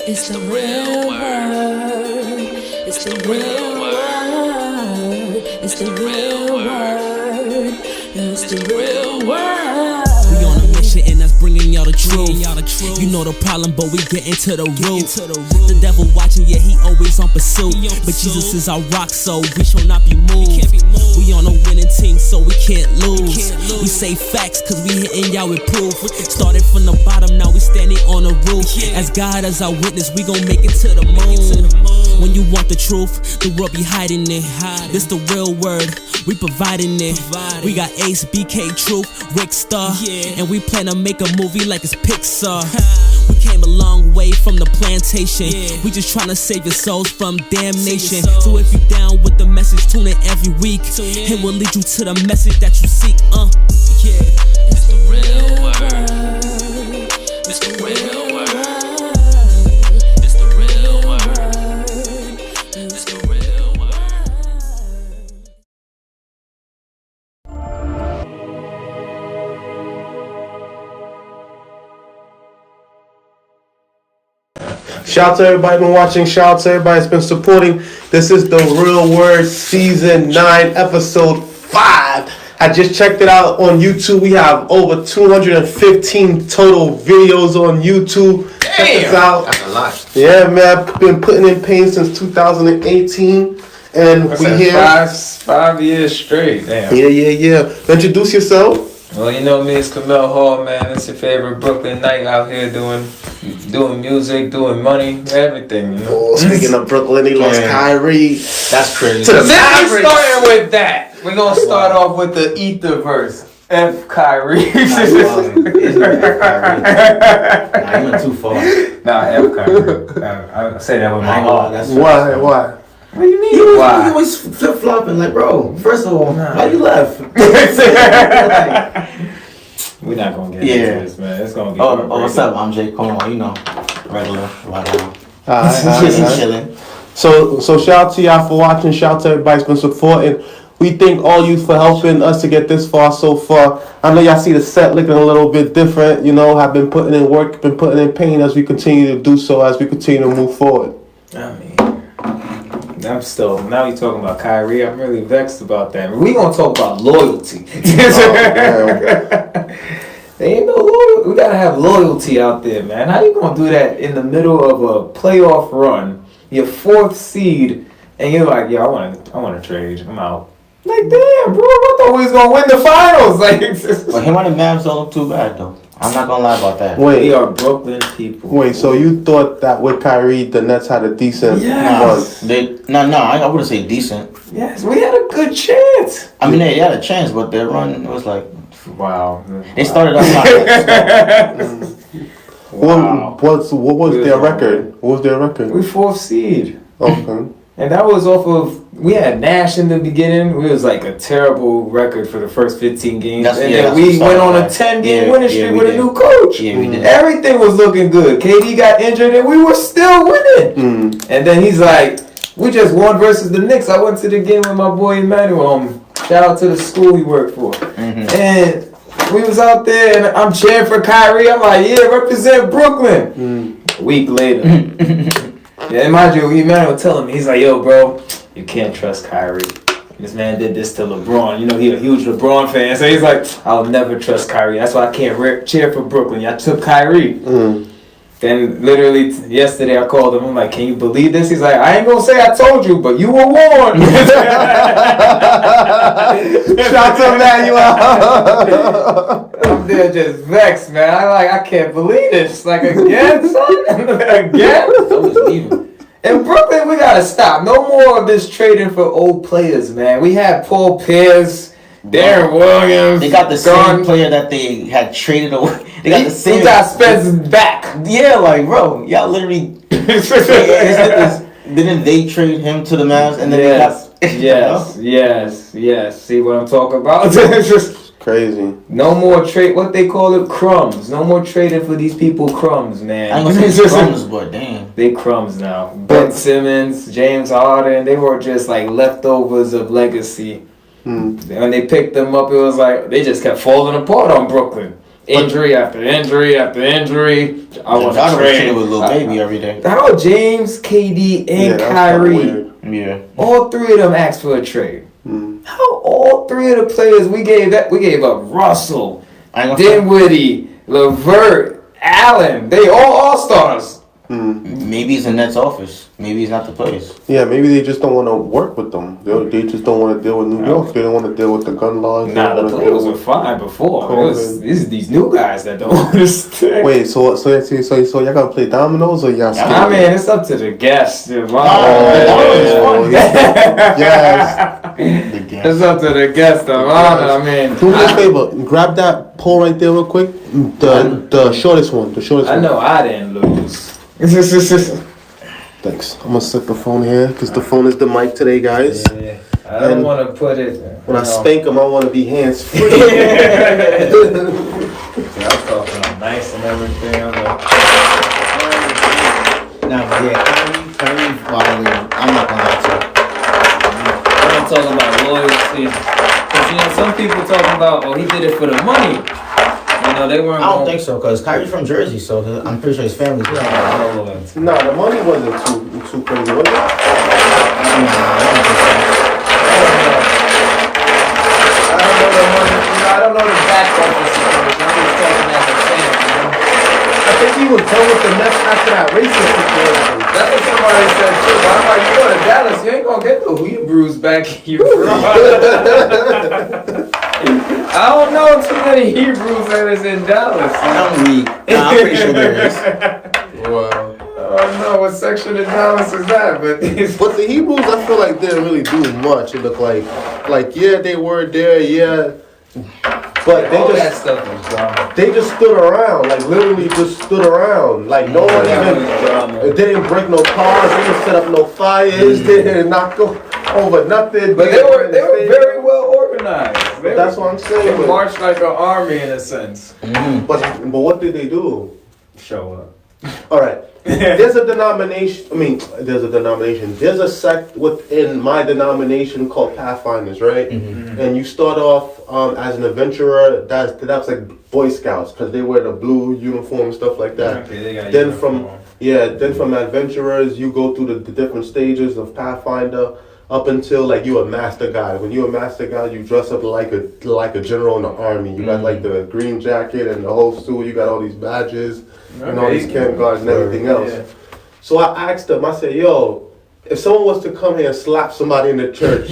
It's the real word. It's the real word. It's the real word. It's the real word. We on a mission and that's bringing y'all the truth. You know the problem, but we get into the root. The devil watching, yeah, he always on pursuit. But Jesus is our rock, so we shall not be moved. We on a winning team, so we can't lose. We say facts, cause we hitting y'all with proof. Started from the bottom, now we standing on the roof. As God as our witness, we gon' make it to the moon. When you want the truth, the world be hiding it. This the real word, we providing it. We got Ace, BK, Truth, Rick Star, and we plan to make a movie like it's Pixar. We came a long way from the plantation. We just tryna save your souls from damnation. So if you down with the message, tune in every week. It will lead you to the message that you seek. It's the real word. It's the real word. It's the real word. It's the real word. Shout out to everybody been watching. Shout out to everybody that's been supporting. This is the Real Word Season 9, Episode 5. I just checked it out on YouTube. We have over 215 total videos on YouTube. Damn, check us out. That's a lot. Yeah, man. I've been putting in pain since 2018. And That's we like here. 5 years straight. Damn. Yeah. Introduce yourself. Well, you know me, it's Kimmel Hall, man. It's your favorite Brooklyn night out here doing music, doing money, everything, you know. Oh, speaking of Brooklyn, he lost Kyrie. That's crazy. To the Since we Mavericks. starting with that, we're gonna start off with the Ether verse. F Kyrie. You went too far. Nah, F Kyrie. I say that with my heart. Why? What do you mean? You Why? always flip flopping, like, bro. First of all, why you left? We're not gonna get Yeah. into this, man. It's gonna get. Oh, what's up? I'm Jaquan. You know, regular, whatever. Alright. Chilling. So shout out to y'all for watching. Shout out to everybody that's been supporting. We thank all you for helping us to get this far so far. I know y'all see the set looking a little bit different. You know, I've been putting in work, been putting in pain as we continue to do so, as we continue to move forward. I mean, I'm still, now you're talking about Kyrie, I'm really vexed about that. We gonna talk about loyalty. There ain't no loyalty. We gotta have loyalty out there, man. How you gonna do that in the middle of a playoff run, your 4th seed, and you're like, yo, I wanna trade, I'm out. Like, damn, bro, I thought we was gonna win the finals. Like, But him and the Mavs don't look too bad, though. I'm not gonna lie about that. we Wait, are Brooklyn people. so you thought that with Kyrie, the Nets had a decent Yes. run? I wouldn't say decent. Yes, we had a good chance. I mean, they had a chance, but their run was like, Wow. they started off Wow. What was their record? What was their record? We 4th seed. Okay. And that was off of, we had Nash in the beginning. It was like a terrible record for the first 15 games. Then we went on a 10-game winning streak with a new coach. Yeah, we did. Everything was looking good. KD got injured and we were still winning. And then he's like, we just won versus the Knicks. I went to the game with my boy Emmanuel. Shout out to the school he worked for. And we was out there and I'm cheering for Kyrie. I'm like, yeah, represent Brooklyn. A week later. Yeah, and mind you, Emmanuel telling me, he's like, yo, bro, you can't trust Kyrie. This man did this to LeBron. You know, he a huge LeBron fan. So he's like, I'll never trust Kyrie. That's why I can't cheer for Brooklyn. Y'all took Kyrie. Then literally yesterday I called him. I'm like, can you believe this? He's like, I ain't going to say I told you, but you were warned. Shout out to Emmanuel. I'm there just vexed, man. I can't believe this. Like, again, son? Again? In Brooklyn, we gotta stop. No more of this trading for old players, man. We had Paul Pierce, Darren Williams. They got the same player that they had traded away. They got the same. He got Spencer back. Yeah, like, bro, y'all literally. Didn't they trade him to the Mavs and then they got? Yes. See what I'm talking about? Crazy. No more trade. What they call it, crumbs. No more trading for these people, crumbs, man. I ain't gonna say crumbs, but damn. They crumbs now. Ben Simmons, James Harden, they were just like leftovers of legacy. When they picked them up, it was like they just kept falling apart on Brooklyn. Injury after injury after injury. I want to trade with little baby every day. How James, KD, and Kyrie, all three of them asked for a trade. How all three of the players we gave up Russell, Dinwiddie, LeVert, Allen, they all stars. Maybe he's in Nets office. Maybe he's not the place. Yeah, maybe they just don't want to work with them. They just don't want to deal with New York. They don't want to deal with the gun laws. Nah, the players were fine before. It's these new guys that don't understand. Wait, so y'all gotta play dominoes or y'all? I mean, it's up to the guests. Yes. It's up to the guests. I mean, do me a favor. Grab that poll right there real quick. The shortest one. I know I didn't lose. Thanks. I'm gonna set the phone here because the phone is the mic today, guys. Yeah, I don't want to put it. When I spank them, I want to be hands free. I'm talking nice and everything. I'm like, Kyrie violating. I'm not gonna lie to you. I'm talking about loyalty. Because, some people talking about, he did it for the money. They weren't. I don't think so, because Kyrie's from Jersey, so I'm pretty sure his family's from Jersey. Nah, the money wasn't too crazy, was it? I don't know the background of the situation. I'm just talking as a fan. I think he was done with the Nets after that racist situation. That's what somebody said too. But I'm like, you go to Dallas, you ain't gonna get the Hebrews back here. I don't know too many Hebrews that is in Dallas. I'm weak. Nah, I'm pretty sure there is. Wow. I don't know what section of Dallas is that, but the Hebrews, I feel like didn't really do much. It looked like yeah, they were there, yeah. But they just stood around, like literally just stood around. Like no one even, they didn't break no cars, they didn't set up no fires, they didn't knock over nothing. But they were very well organized. That's what I'm saying. They marched like an army in a sense. Mm-hmm. But what did they do? Show up. All right. There's a denomination. There's a sect within my denomination called Pathfinders, right? Mm-hmm. And you start off as an adventurer. That's like Boy Scouts because they wear the blue uniform and stuff like that. Okay, they got then from adventurers, you go through the different stages of Pathfinder up until like you're a master guy. When you're a master guy, you dress up like a general in the army. You got like the green jacket and the whole suit. You got all these badges. And all these camp guards and everything else. Yeah. So I asked them, I said, yo, if someone was to come here and slap somebody in the church,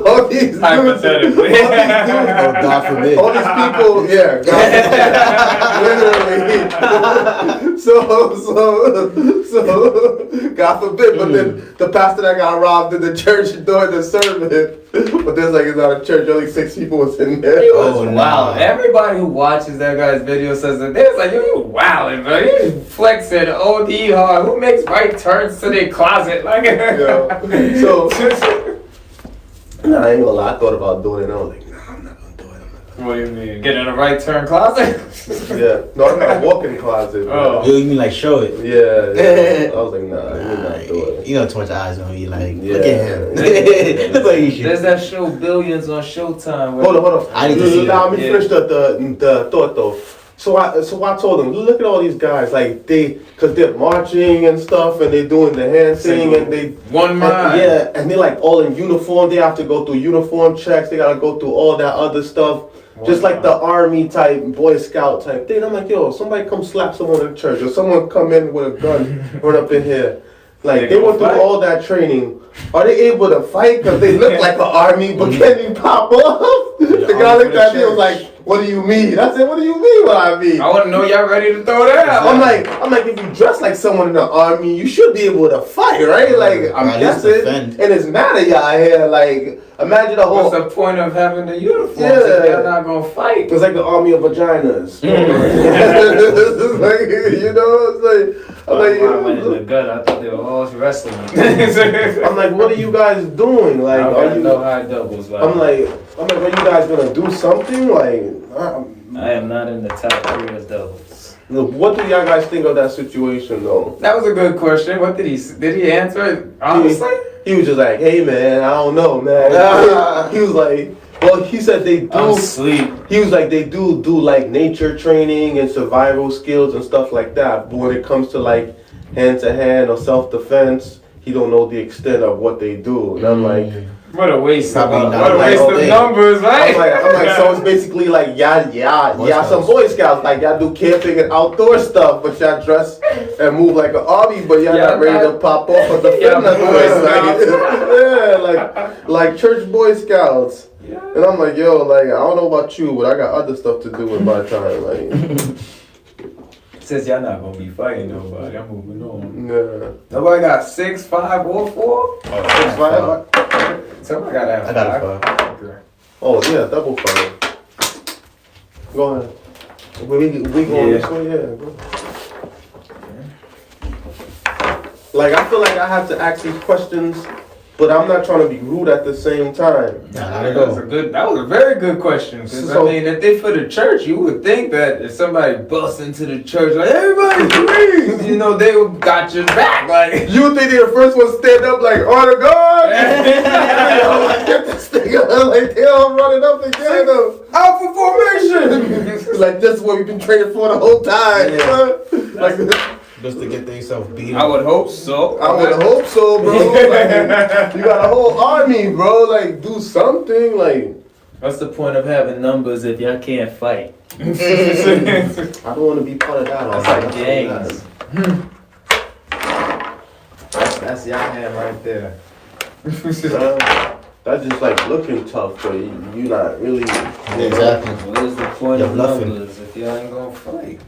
all these dudes, hypothetically. Oh, God forbid. All these people, yeah, God forbid. Literally. So, God forbid. But then the pastor that got robbed in the church during the sermon, but there's like it's not a church, only 6 people was in there. He was wild. Everybody who watches that guy's video says that there's like, you wilding, bro. You flexing OD hard. Who makes right turns to their closet? Like, so, nah, I ain't gonna lie. I thought about doing it. I was like, nah, I'm not gonna do it. What do you mean? Get in a right turn closet? Yeah. No, I got a walk-in closet. Oh. You mean like show it? Yeah. I was like, nah, you're not doing it. You know too much eyes on you. Like, yeah. Look at him. Look like you should. There's that show Billions on Showtime. Hold on. I need to see that. Let me finish the thought though. So I told them, look at all these guys, like cause they're marching and stuff, and they're doing the hand singing, and they one mind. Yeah, and they're like all in uniform. They have to go through uniform checks. They gotta go through all that other stuff, just like the army type, Boy Scout type thing. I'm like, yo, somebody come slap someone in church, or someone come in with a gun, run up in here. Like they went through all that training. Are they able to fight? Cause they look like the army, but can you pop up? The guy looked at me and was like, what do you mean? I said, what do you mean what I mean? I want to know y'all ready to throw that out. I'm like, if you dress like someone in the army, you should be able to fight, right? Like, I'm guessing. And it's mad at y'all here. Like, imagine the whole... What's the point of having the uniforms if they're not going to fight? It's like the army of vaginas. It's like, it's like... I'm like, I went in the gut. I thought they were all wrestling. I'm like, what are you guys doing? Like, are you no high doubles? Like, I'm like, are you guys gonna do something? Like, I am not in the top 3 as doubles. What do y'all guys think of that situation, though? That was a good question. What did he answer it honestly? He was just like, hey man, I don't know, man. He was like, Well, he said they do. I'm asleep. He was like, they do like nature training and survival skills and stuff like that. But when it comes to like hand to hand or self defense, he don't know the extent of what they do. And I'm like, what a waste of day. numbers, right? I'm like, so it's basically like y'all some Boy Scouts, like y'all do camping and outdoor stuff, but y'all dress and move like an army, but y'all not ready to pop off of the like church Boy Scouts. Yeah. And I'm like, yo, like I don't know about you, but I got other stuff to do with my time, like. Since y'all not gonna be fighting nobody, I'm moving on. Yeah. Nobody got 6, 5, or 4? 6, 5. Somebody gotta have 5. I got a 5. Okay. Oh yeah, double 5. Go ahead. We going this way, yeah. Go. Like I feel like I have to ask these questions, but I'm not trying to be rude at the same time. That was a very good question. Because I mean, if they for the church, you would think that if somebody busts into the church, like everybody please, you know, they got your back. Like you would think they're the first one to stand up, like honor God. Like get this thing like they all running up together. Out for formation. Like this is what we've been training for the whole time. Yeah. Like. Just to get themselves beat. I would hope so. I would hope so, bro. Like, you got a whole army, bro. Like, do something. Like, what's the point of having numbers if y'all can't fight? I don't want to be part of that. That's like gangs. That's y'all hand right there. That's just like looking tough, but you not really. Exactly. What is the point of numbers if y'all ain't gonna fight?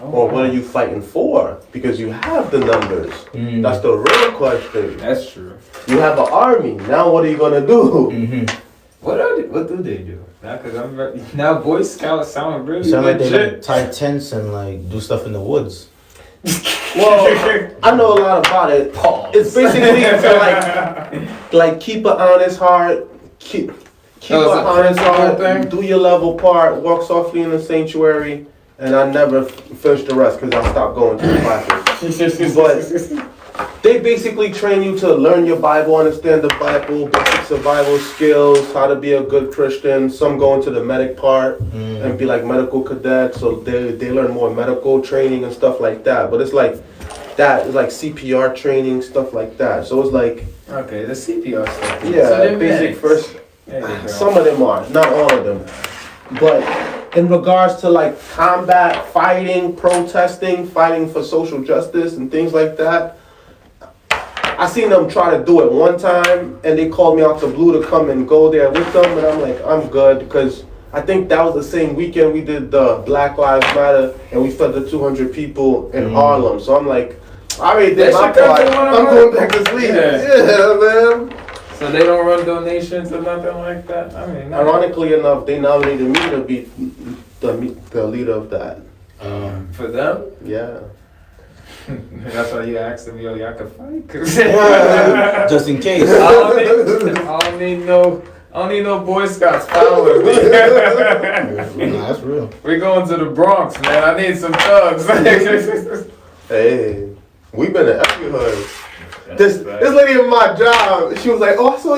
Or what are you fighting for? Because you have the numbers. That's the real question. That's true. You have an army. Now what are you gonna do? What do they do? Now Boy Scouts sound really sound like legit. they like tie tents and like do stuff in the woods. Well, I know a lot about it. It's basically to like keep an honest heart, keep an honest heart, do your level part, walk softly in the sanctuary. And I never finished the rest because I stopped going to the classes. But they basically train you to learn your Bible, understand the Bible, basic survival skills, how to be a good Christian. Some go into the medic part and be like medical cadets, so they learn more medical training and stuff like that. But it's like that, it's like CPR training, stuff like that. So it's like okay, the CPR stuff. Yeah, so basic first. Some of them are, not all of them, but. In regards to like combat, fighting, protesting, fighting for social justice and things like that, I seen them try to do it one time and they called me out to Blue to come and go there with them, and I'm like, I'm good, because I think that was the same weekend we did the Black Lives Matter and we fed the 200 people in Harlem. So I'm like, I already did my part. I'm going back to sleep. Yeah, man. So they don't run donations or nothing like that? I mean, ironically enough, they nominated me to be the leader of that. For them? Yeah. That's why you asked them, yo, y'all can fight? Just in case. I don't need no Boy Scouts following me. Nah, that's real. We're going to the Bronx, man. I need some thugs. Hey, we've been in every hood. This lady in my job, she was like, oh, I saw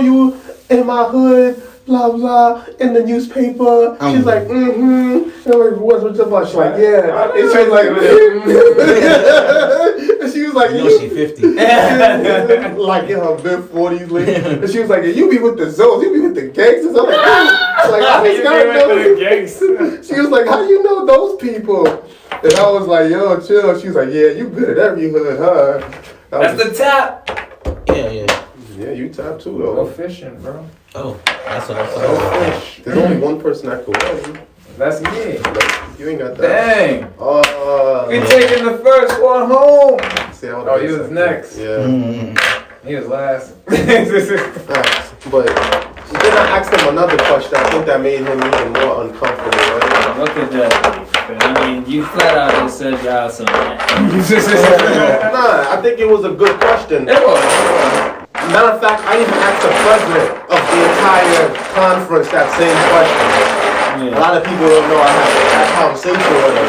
you in my hood, blah, blah, in the newspaper. She's like, And I'm like, what's about? She's like, yeah. And she was like, and she was like, you know she 50. Like in her mid-40s, lady. And she was like, you be with the Zoes, you be with the gangsters. I'm like, she was like, how you know those people? And I was like, yo, chill. She was like, yeah, you good at every hood, huh? That's the tap. Yeah. Yeah, you tap too, though. Go fishing, bro. Oh, that's what I'm saying. Fish. There's only one person that can win. That's me. You ain't got that. Dang. We taking the first one home. Oh, he was next. Yeah. He was last. But then I asked him another question. I think that made him even more uncomfortable, right? Look at that. I mean, you flat out just said y'all something. Nah, I think it was a good question. It was. Matter of fact, I even asked the president of the entire conference that same question. Yeah. A lot of people don't know I have that conversation with him.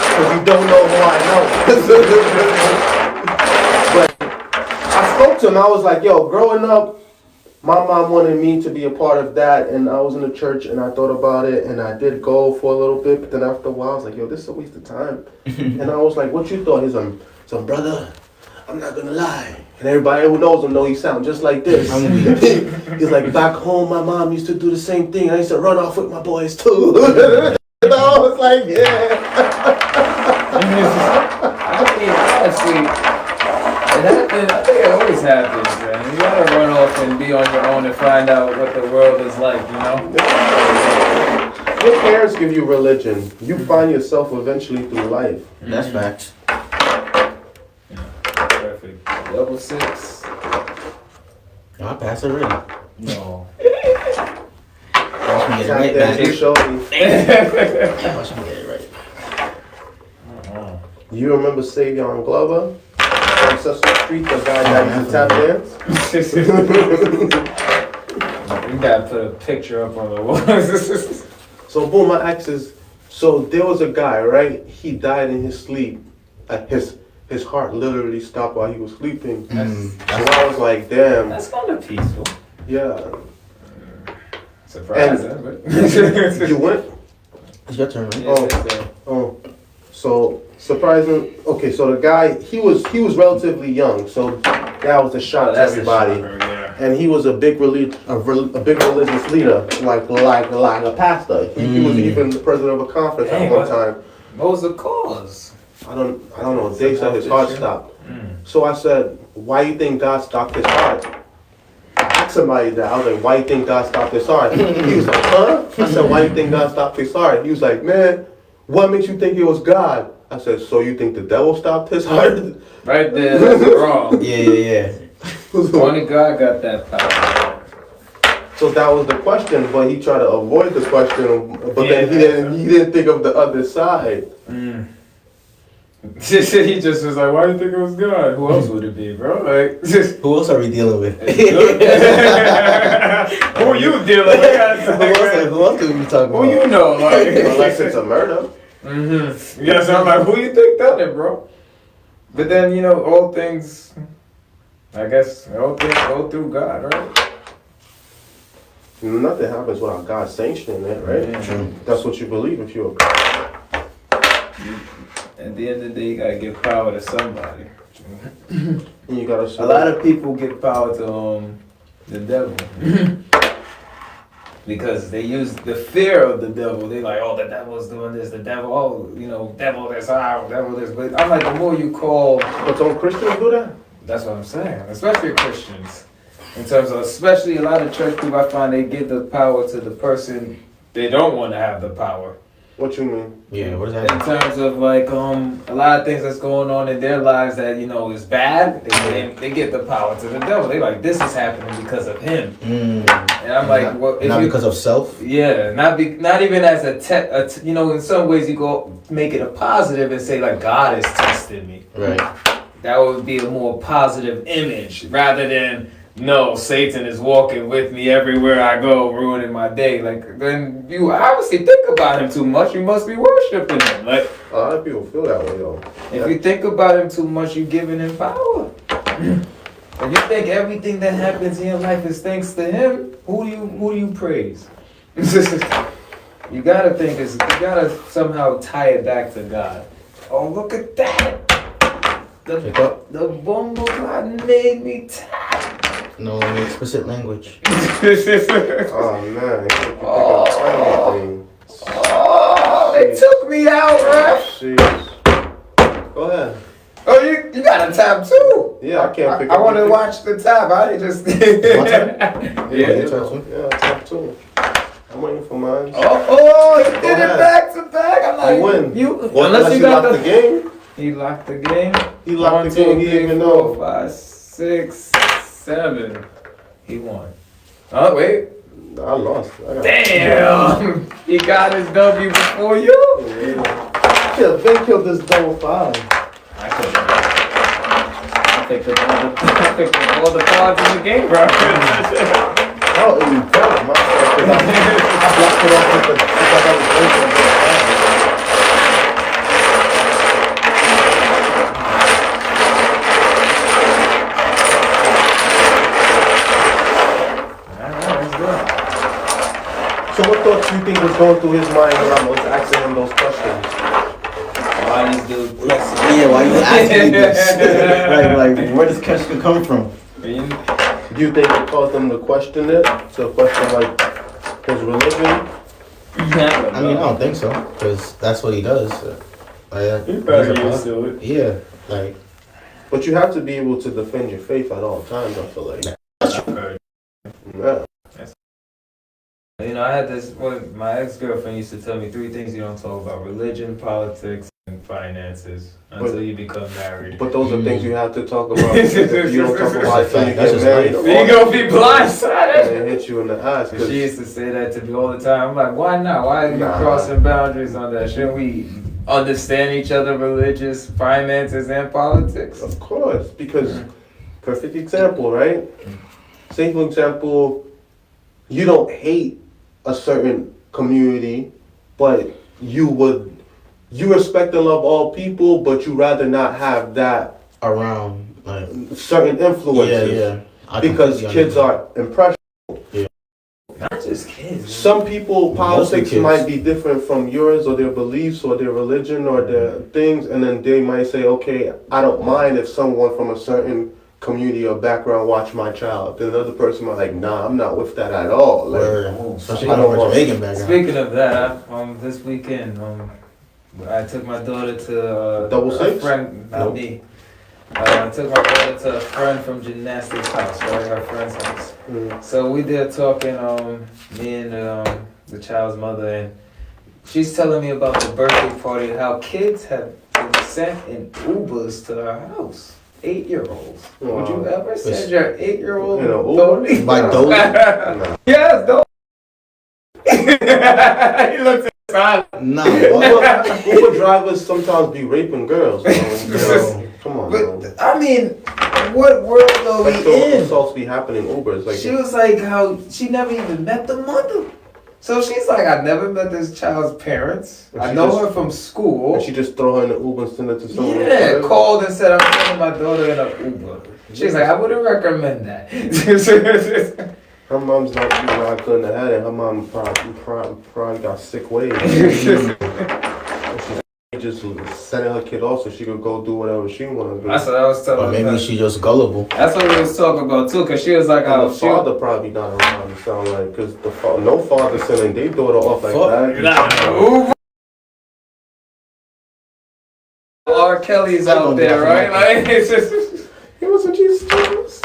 Because you don't know who I know. But I spoke to him, I was like, yo, growing up my mom wanted me to be a part of that, and I was in the church, and I thought about it, and I did go for a little bit, but then after a while, I was like, yo, this is a waste of time. And I was like, what you thought? He's some brother, I'm not gonna lie. And everybody who knows him know he sounds just like this. He's like, back home, my mom used to do the same thing. I used to run off with my boys, too. And I was like, yeah. I mean, honestly, it happens. I think it always happens, man. You gotta run off and be on your own and find out what the world is like, you know? Your parents give you religion. You find yourself eventually through life. That's facts. Perfect. Level 6. No, I passed it already. No. Watch me get it right, That man. show me. Watch me get it right. You remember Savion Glover on Sesame Street, the guy that used to tap dance? You gotta put a picture up on the wall. So boom, my ex is, so there was a guy, right? He died in his sleep. His heart literally stopped while he was sleeping. So I was like, damn. That's kind of peaceful. Yeah. Surprising, but You went? It's your turn, right? Yeah, Oh. So surprising. Okay, so the guy, he was relatively young, so that was a shock to everybody. And he was a big religious leader, like a pastor. He was even the president of a conference at one time. What was the cause? I don't know. They said his heart stopped. So I said, why do you think God stopped his heart? I asked somebody that. I was like, why do you think God stopped his heart? He was like, huh? I said, why do you think God stopped his heart? He was like, man, what makes you think it was God? I said, so you think the devil stopped his heart? Right there, that's wrong. Yeah. Only God got that power. So that was the question, but he tried to avoid the question. But then he didn't think of the other side. He just was like, why do you think it was God? Who else would it be, bro? Like, Who else are we dealing with? who you dealing with? Who else could we be talking about? Who you know? Like, Unless it's a murder. Yeah, so I'm like, who you think done it, bro? But then, you know, all things, I guess, all things go through God, right? Nothing happens without God sanctioning it, right? Yeah. True. That's what you believe if you're a God. At the end of the day, you gotta give power to somebody. And you gotta A lot of people give power to the devil. Because they use the fear of the devil. They like, oh, the devil's doing this, the devil, oh, you know, devil this, devil this. But I'm like, the more you call... But don't Christians do that? That's what I'm saying. Especially Christians. In terms of, especially a lot of church people, I find they give the power to the person they don't want to have the power. What you mean? Yeah, what does In that mean? terms of like a lot of things that's going on in their lives that, you know, is bad, they get the power to the devil. They like, this is happening because of him. And I'm like, well, if not you, because of self? yeah, not even as you know, in some ways you go make it a positive and say like, God is testing me. Right. That would be a more positive image rather than, no, Satan is walking with me everywhere I go, ruining my day. Like, then you obviously think about him too much. You must be worshiping him. Like, A lot of people feel that way, though. if you think about him too much, you're giving him power. If you think everything that happens in your life is thanks to him, who do you praise? You gotta you gotta somehow tie it back to God. Oh, look at that! The bumble clot made me tap. No explicit language. Oh, man. They took me out, ref. Jeez. Go ahead. Oh, you got a tab too. Yeah, I can't pick I up want to anything. watch the tab. I didn't just. Yeah, top two. I'm waiting for mine. Oh, you did ahead. it back to back. I'm like, I win. You Unless you got lock the game. He locked the game. He locked the game. He didn't even know. 4, 5, 6, 7. He won. Oh wait. I lost. Damn. He got his W before you. Yeah. Shit, Ben killed this double 5. I picked up all the cards in the game, bro. Oh, you tell him. I blocked it off with the. So what thoughts do you think was going through his mind when I was asking him those questions? Why this dude pressing? Yeah, why you asking me this? like, where does question come from? Do you think it caused him to question it? To question like his religion? I mean, I don't think so, because that's what he does. He probably used to it. Yeah, like. But you have to be able to defend your faith at all times, I feel like. Yeah. You know, I had this one, my ex-girlfriend used to tell me 3 things you don't talk about: religion, politics, and finances until you become married. But those are things you have to talk about. If you don't talk about it until you That's get just married, You gonna be blindsided. and hit you in the ass. She used to say that to me all the time. I'm like, why not? Why are you crossing boundaries on that? Shouldn't we understand each other, religious, finances, and politics? Of course, because perfect example, right? Say for example, you don't hate a certain community, but you respect and love all people, but you rather not have that Around, like. certain influences. Yeah. Because kids are impressionable. Not just kids. Some people, politics kids. might be different from yours, or their beliefs, or their religion, or their things, and then they might say, okay, I don't mind if someone from a certain community or background watch my child. Then the other person might like, nah, I'm not with that at all. Like, Especially I don't from a want- Jamaican background. Speaking of that, this weekend, I took my daughter to Double a six? friend, not Nope. me. I took my daughter to a friend from gymnastics house, right? Her friend's house. So we there talking, me and the child's mother, and she's telling me about the birthday party, how kids have been sent in Ubers to our house. 8-year-olds. Wow. Would you ever send your 8-year-old In a Dolly? By Dolly? Yes, Dolly. He looks at Nah, Uber drivers sometimes be raping girls. Bro. Come on, bro. But I mean, what world are we Sexual in? assaults be happening in Ubers. Like, She was like, how she never even met the mother. So she's like, I never met this child's parents. And I she know just- her from school. and she just throw her in the Uber and send it to someone. Yeah, called and said, I'm sending my daughter in an Uber. She's like, I wouldn't recommend that. Her mom's not the reason I couldn't have had it. Her mom probably got sick ways. And she's just sending her kid off so she could go do whatever she want to do. That's what I was telling or maybe her. she just gullible. That's what we was talking about too, cause she was like, And oh, the father probably not around, it sound like, because no father sending their daughter off like that. R. Kelly's out there, right? Like, it's just, He wasn't Jesus.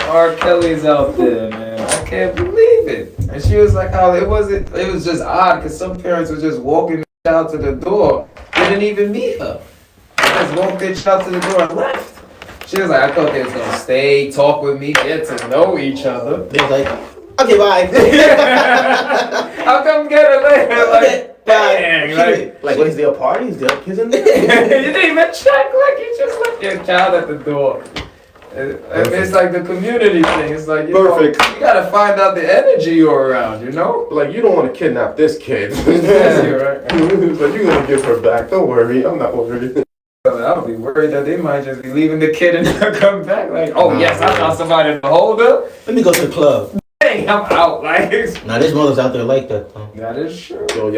R. Kelly's out there, man. I can't believe it. And she was like, oh, it was just odd, because some parents were just walking the child to the door. They didn't even meet her. They just walked their child to the door and left. She was like, I thought they was going to stay, talk with me, get to know each other. They was like, okay, bye. I'll come get her later. Like, dang, Like, what is there a party? Is there kids in there? you didn't even check, like you just left your child at the door. It's like the community thing. It's like, you know, you gotta find out the energy you're around, you know? Like, you don't want to kidnap this kid. Yeah, you're right. But you're going to give her back. Don't worry. I'm not worried. I would be worried that they might just be leaving the kid and not come back. Like, oh yes, I found somebody to hold her. Let me go to the club. Dang, I'm out. Like, Now, there's mothers out there like that, though. that is true. Yo,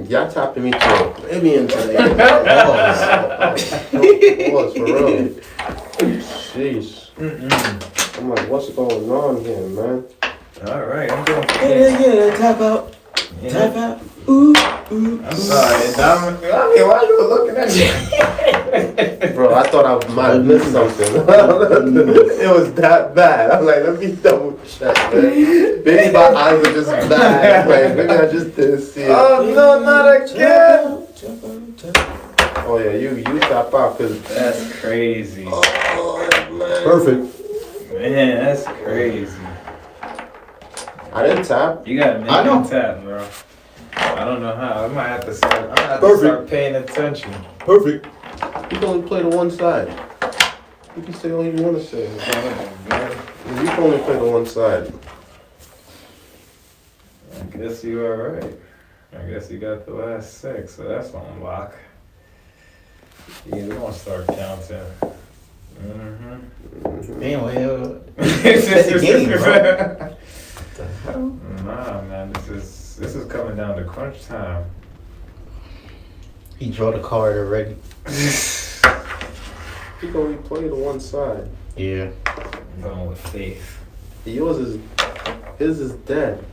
y'all tapping me to oblivion today. Pause, for real. Jeez. I'm like, what's going on here, man? All right, I'm going. Yeah, tap out. Tap out. Ooh. I'm sorry. I mean, why you looking at me? Bro, I thought I might have missed something. It was that bad. I'm like, let me double check, man. Maybe my eyes are just bad. Like, maybe I just didn't see it. Oh no, not again! Oh yeah, you tap out because That's crazy. Perfect. Man, that's crazy. I didn't tap. You gotta make I know. it tap, bro. I don't know how. I might have to start paying attention. Perfect. You can only play the one side. You can say all you want to say. You can only play the one side. I guess you are right. I guess you got the last 6, so that's on lock. Yeah, we're gonna start counting. Damn, well, set the game, bro. bro. Nah, man, this is coming down to crunch time. He drew the card already. He only play to one side. Yeah. I'm going with faith. His is dead.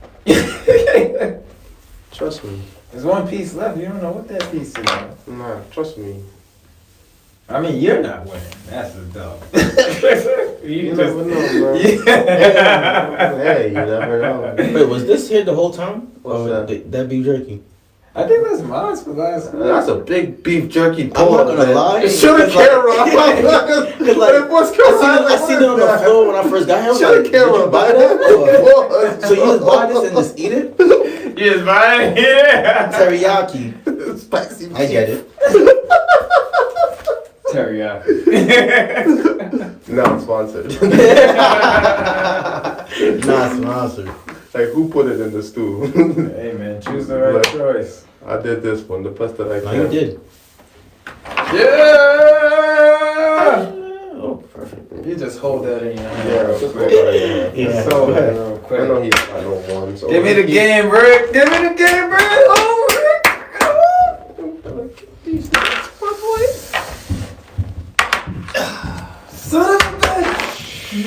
Trust me. There's one piece left. You don't know what that piece is. Nah, trust me. I mean, you're not winning. That's the dub. You never know, bro. Yeah. Hey, you never know. Wait, was this here the whole time? What's Or that? that beef jerky? I think that's mine for last week. That's a big beef jerky I'm bowl. not gonna lie. Should have camera. I seen it on the floor when I first got here. I was Should have like, did camera. you buy that? So you just buy this and just eat it? You just buy it? Yeah. Teriyaki. Spicy. I get it. Teriyaki. Not sponsored. Not sponsored. Like, who put it in the stew? Hey, man, choose the right choice. I did this one, the best that I No, can. you did. Yeah! Oh, perfect. You just hold that in your hand Yeah, real just quick. hold that in your hand. Yeah. Just hold that real I know quick. he's not no one. So Give me the game, Rick. Give me the game, Rick. Oh, Rick. Son of a bitch.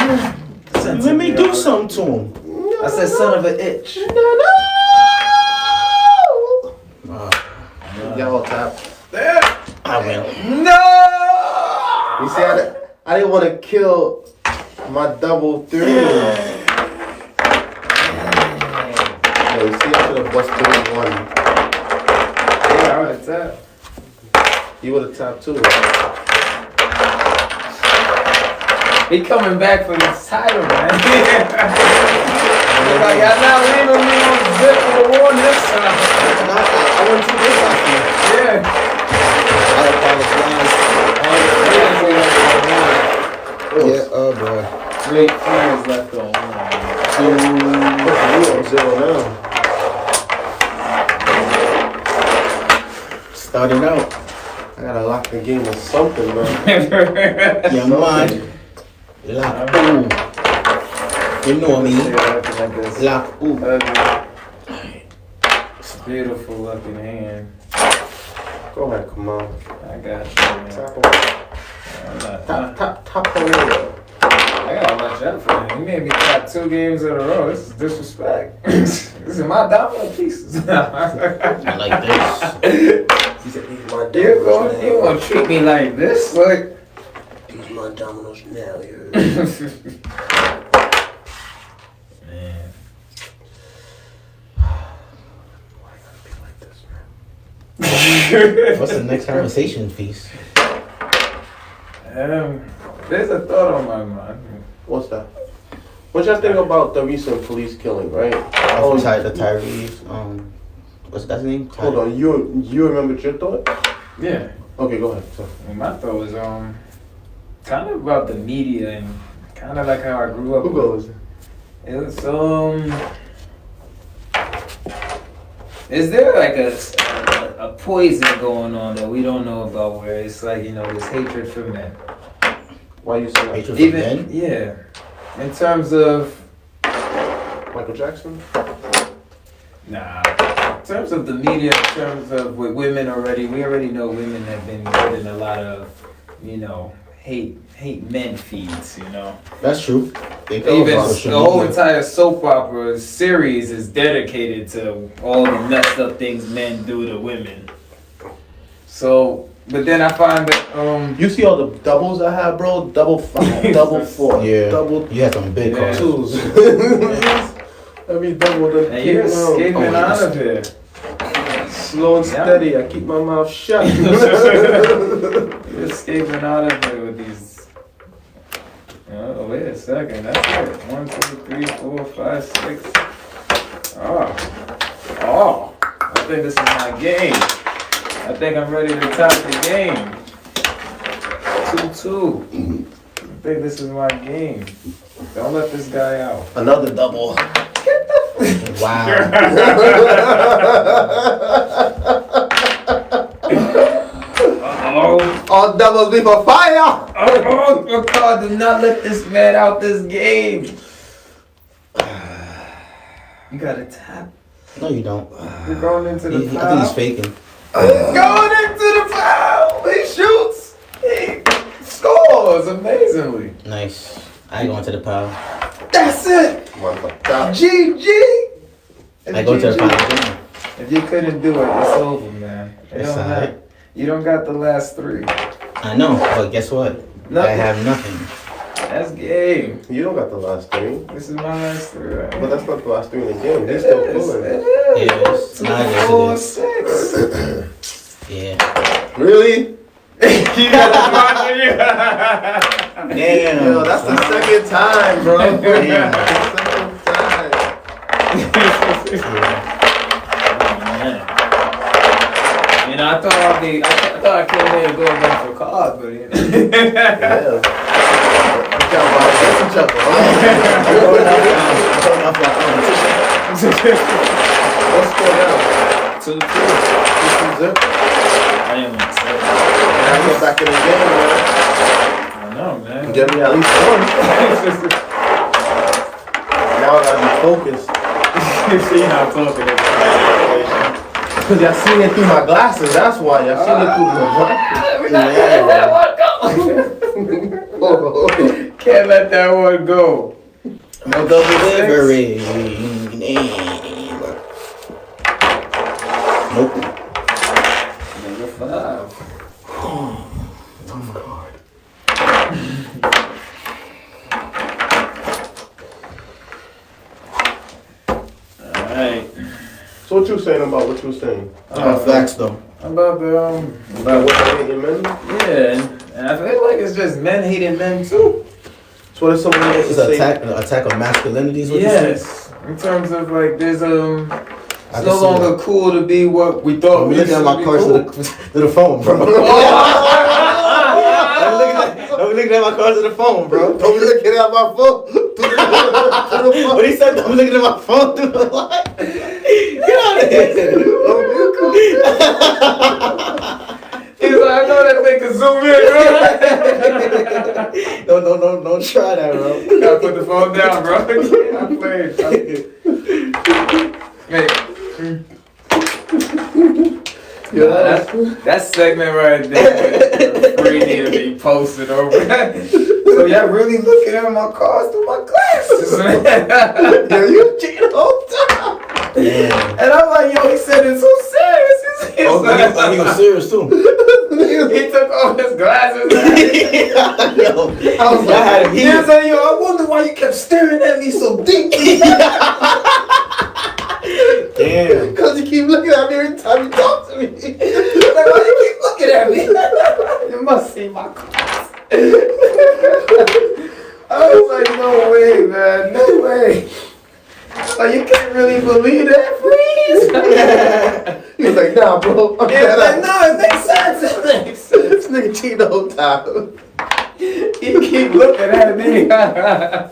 Let me do something to him. I said son of a itch. Y'all tap. I win. No! You see, I didn't want to kill my double three. Yeah, you see, I should have bust 3-1. Yeah, I would have tapped. You would have tapped too. He coming back for this title, man. Like, y'all not leaving me on the zip for the war this time. I went too big off you. Yeah. I apologize. Yeah, oh boy. 3 players left on one. 2-0 Starting out. now. I gotta lock the game with something, man. Yeah, man. Lock. Ooh. You know me. Lock. Ooh. Beautiful looking hand. Go ahead, come on. I got you, man. Top tornado. I gotta watch out for him. He made me tap 2 games in a row. This is disrespect. This is my dominant pieces. I like this. He said, these my You dominoes gonna treat me like this? Like, These my dominoes now, you heard? man. Why you gotta be like this, man? What's the next conversation piece? There's a thought on my mind. What's that? What y'all think about the recent police killing, right? Oh, the Tyrese. What's that name? Hold on, you remembered your thought? Yeah. Okay, go ahead. So, Well, my thought was kind of about the media and kind of like how I grew up. who goes? It was is there like a poison going on that we don't know about where it's like, you know, this hatred for men? Why you say that? Hatred for Even men? yeah. In terms of Michael Jackson? nah. In terms of the media, in terms of with women already, we already know women have been getting a lot of, you know, hate men feeds, you know. That's true. They Even about the social whole media. entire soap opera series is dedicated to all the messed up things men do to women. So, but then I find that You see all the doubles I have, bro? Double 5, double 4, Yeah. double You had some big Yeah. cars. 2s. Every double that and you're escaping Oh, out of here. slow and steady. I keep my mouth shut. You're escaping out of here with these. Oh, wait a second. That's it. 1, 2, 3, 4, 5, 6. Oh. I think this is my game. I think I'm ready to top the game. 2-2. I think this is my game. Don't let this guy out. Another double. Wow. Oh, All doubles before fire. oh, God, do not let this man out this game. You got a tap. No, you don't. You're going into the I foul. think he's faking. He's going into the foul. He shoots. He scores amazingly. Nice. I ain't going to the pile. That's it. GG. I go to the pile again. If you couldn't do it, it's over, man. It's alright. You don't got the last 3. I know, but guess what? Nothing. I have nothing. That's game. You don't got the last 3. This is my last 3, right? But that's not the last 3 in the game. He's It still is. pulling. It It is. is. 2, Nah, yes, 4, it 6. Yeah. Really? You got the watch you. Damn. Yo, that's the second time, bro. Damn. Second time. You know, I thought I couldn't let it go back for card, but you know. Yeah. What's going on? 2-2. Zip. I didn't want to say that. Now go back in the game, man. I know, man. Get me at least 1. Now I gotta be focused. See how I'm talking about. Because y'all seen it through my glasses, that's why. Y'all seen it through my glasses. Can't let that one go. No delivery. Nope. Number 5. Alright. So what you saying about what you was saying? Facts though. About the About what I hating men? yeah, and I feel like it's just men hating men too. So what if someone else It's to an say? attack of masculinity is what you saying? Yes, in terms of like there's I it's can no see longer cool to be what we thought. I'm we looking at my used cards to be to the phone, bro. I'm looking at my cards to the phone, bro. Don't be looking at my phone. What he said? I'm looking at my phone through the light. Get out of here. He's like, I know that thing can zoom in, bro. Don't try that, bro. Gotta put the phone down, bro. I'm playing. Hey. Yo, That segment right there, free need to be posted over. So y'all really looking at my cards through my glasses, man. yo, you cheating the whole time. Yeah. And I'm like, yo, he said it so serious. He's Oh, like, he was serious too. he took off his glasses. Yo, I was like, I had him He was like, yo, I wonder why you kept staring at me so deep. Damn. Because you keep looking at me every time you talk to me. Like, why you keep looking at me? You must see my cards. I was like, no way, man, no way. Like, you can't really believe that, please. He was like, nah, bro. I'm Yeah, dead like, ass. no, it makes sense. It makes sense. This nigga cheating the whole time. You keep looking at me. I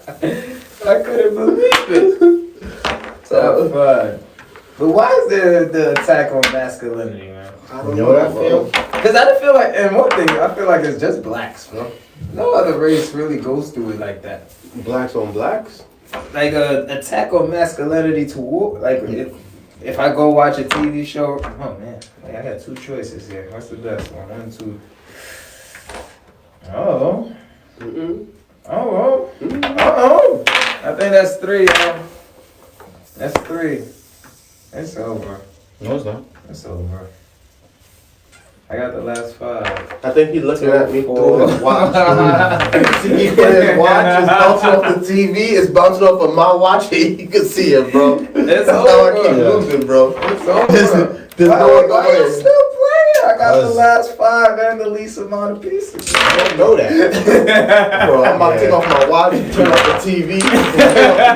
couldn't believe it. So fun. But why is there the attack on masculinity, man? I don't You know what I feel? Because I feel like, and one thing, I feel like it's just blacks, bro. No other race really goes through it like that. Blacks on blacks? Like a attack on masculinity to war. Like if I go watch a TV show, oh man, like I got 2 choices here. What's the best one? 1, 2. Oh. Mm-mm. Oh. Oh. I think that's 3, y'all. That's 3. It's over. No, it's not. It's over. I got the last 5. I think he's looking at me through his watch. See, his watch is bouncing off the TV. It's bouncing off of my watch. You can see it, bro. It's That's how I over. keep losing, bro. It's over. There's no other Why you way. still playing? I got the Cause- last 5 and the least amount of pieces. I don't know that. Bro, I'm about to take off my watch, turn off the TV.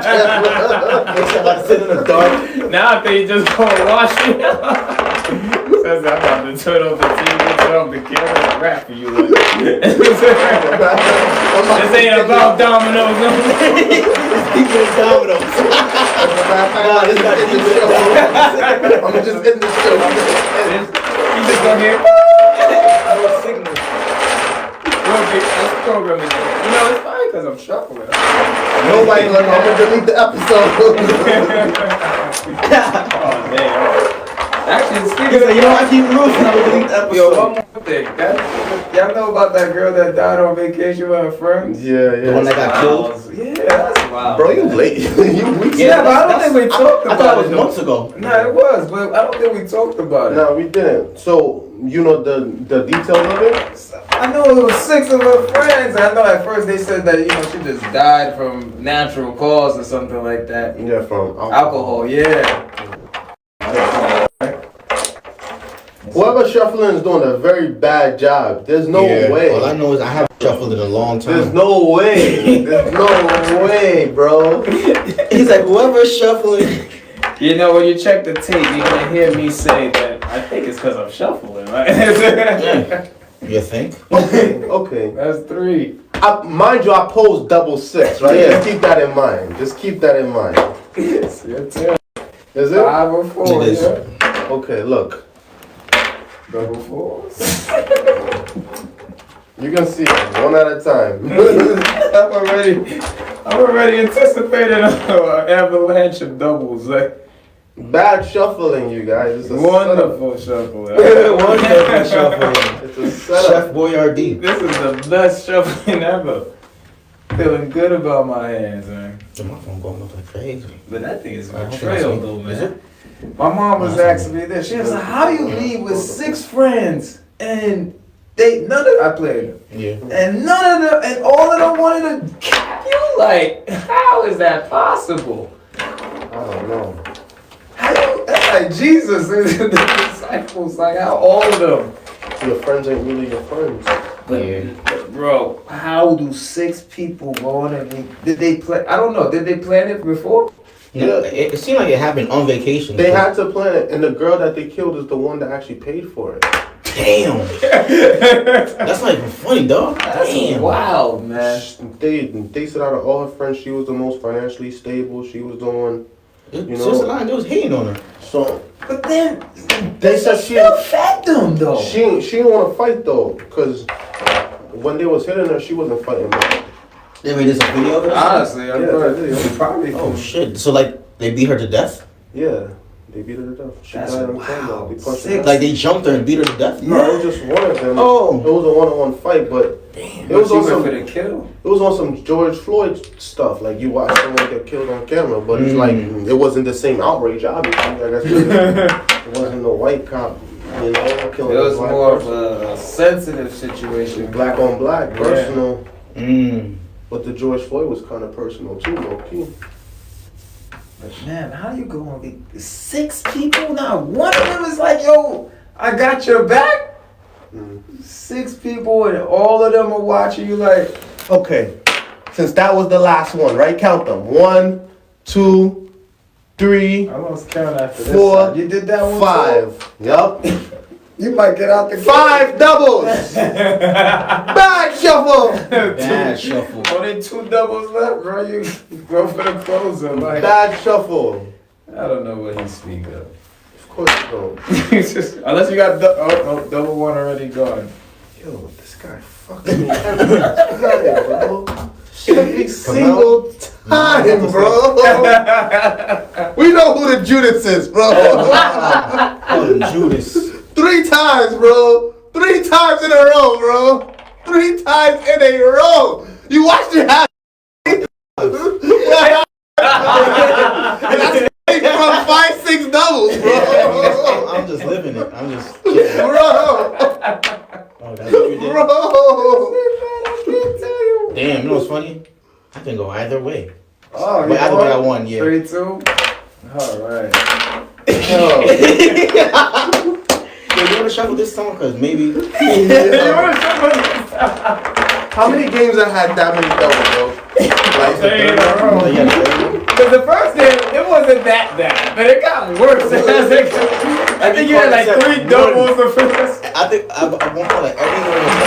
I'm like sitting in the dark. Now I think you just gonna wash it. Says I'm about to turn off the TV, turn off the camera, and rap for you. Like. This ain't about Domino's. People in Domino's. Nah, this got in the show. I'm just in the show. You just gonna hear. no signal. That's programming. You know, it's fine because I'm shuffling. Nobody gonna know. I'm gonna delete the episode. Oh, man. Actually, speaking of, You know, I keep rules and I would delete the episode. yo, one more thing. Y'all know about that girl that died on vacation with her friends? Yeah. The one that got killed? Yeah, that's wild. Bro, you late. Yeah, but I don't think we talked I about thought it. it was months ago. Nah, it was, but I don't think we talked about it. No, we didn't. So, you know the details of it? I know it was 6 of her friends. I know at first they said that, she just died from natural cause or something like that. Yeah, from Alcohol, yeah. Whoever shuffling is doing a very bad job. There's no way. All I know is I haven't shuffled in a long time. There's no way. There's no way, bro. He's like, whoever's shuffling. When you check the tape, you're gonna hear me say that I think it's because I'm shuffling, right? You think? Okay. That's 3. Mind you, I posed double 6, right? Yeah. Just keep that in mind. Just keep that in mind. It's your turn. Is it? 5 or 4, It is. yeah. Okay, look. Double 4s. You're gonna see it one at a time. I'm already anticipating an avalanche of doubles. Like, Bad shuffling, you guys. It's a wonderful shuffle. Wonderful shuffling. setup. It's a setup. Chef Boyardee. This is the best shuffling ever. Feeling good about my hands, man. My phone going up like crazy. But that thing is I don't think betrayal, so. though, Is man. My mom was asking me this. She was like, "How do you leave with 6 friends and I played Yeah. and all of them wanted to cap you? Like, how is that possible? I don't know. That's like Jesus and the disciples. Like, how all of them? Your friends ain't really your friends. But, bro, how do 6 people go on and did they play? I don't know. Did they plan it before? Yeah. It seemed like it happened on vacation. They had to plan it, and the girl that they killed is the one that actually paid for it. Damn. That's not even funny, dog. That's Damn. wild, man. They said out of all her friends, she was the most financially stable. She was the one, You know, they was hating on her. So But then they said she still fed them though. she didn't want to fight though, because when they was hitting her, she wasn't fighting back. They made this a video of it? Honestly, I'm Yeah, probably. Oh shit. So like they beat her to death? Yeah, they beat her to death. She That's died on wild. camera. They punched her. Six. Like they jumped her and beat her to death? No, it was just one of them. Oh. It was a one-on-one fight, but it was She on went some. for the kill. It was on some George Floyd stuff. Like you watch someone get killed on camera, but it's like it wasn't the same outrage. Obviously, I guess it wasn't no white cop. You know, killing It was a black more of person. a sensitive situation. Black on black, personal. But the George Floyd was kind of personal too, low key. But man, how do you go on 6 people? Now one of them is like, "Yo, I got your back." 6 people and all of them are watching you like. Okay, since that was the last one, right? Count them. 1, 2, 3, I lost count after this. 4, You did that one. 5. Yup. You might get out the 5 doubles. Bad shuffle. Bad shuffle. Only 2 doubles left, bro. You go for the closer. Like, Bad shuffle. I don't know what he speak of. Of course you don't. Unless you got double one already gone. Yo, this guy fucking me every time, bro. Every single time, bro. We know who the Judas is, bro. Oh, Judas. 3 times, bro. 3 times in a row, bro. 3 times in a row. You watched your hat. And that's from 5, 6 doubles, bro. I'm just living it. I'm just kidding. Bro. Oh, that's what you did? Bro. Damn, you know what's funny? I can go either way. Oh, But either way I won, yeah. 3-2. All right. Yeah, you want to shuffle this song? Because maybe... How many games I had that many doubles, bro? Like the third one? Because the first game, it wasn't that bad, but it got worse. I think you had like 3 doubles the first. I think I won't call it everyone was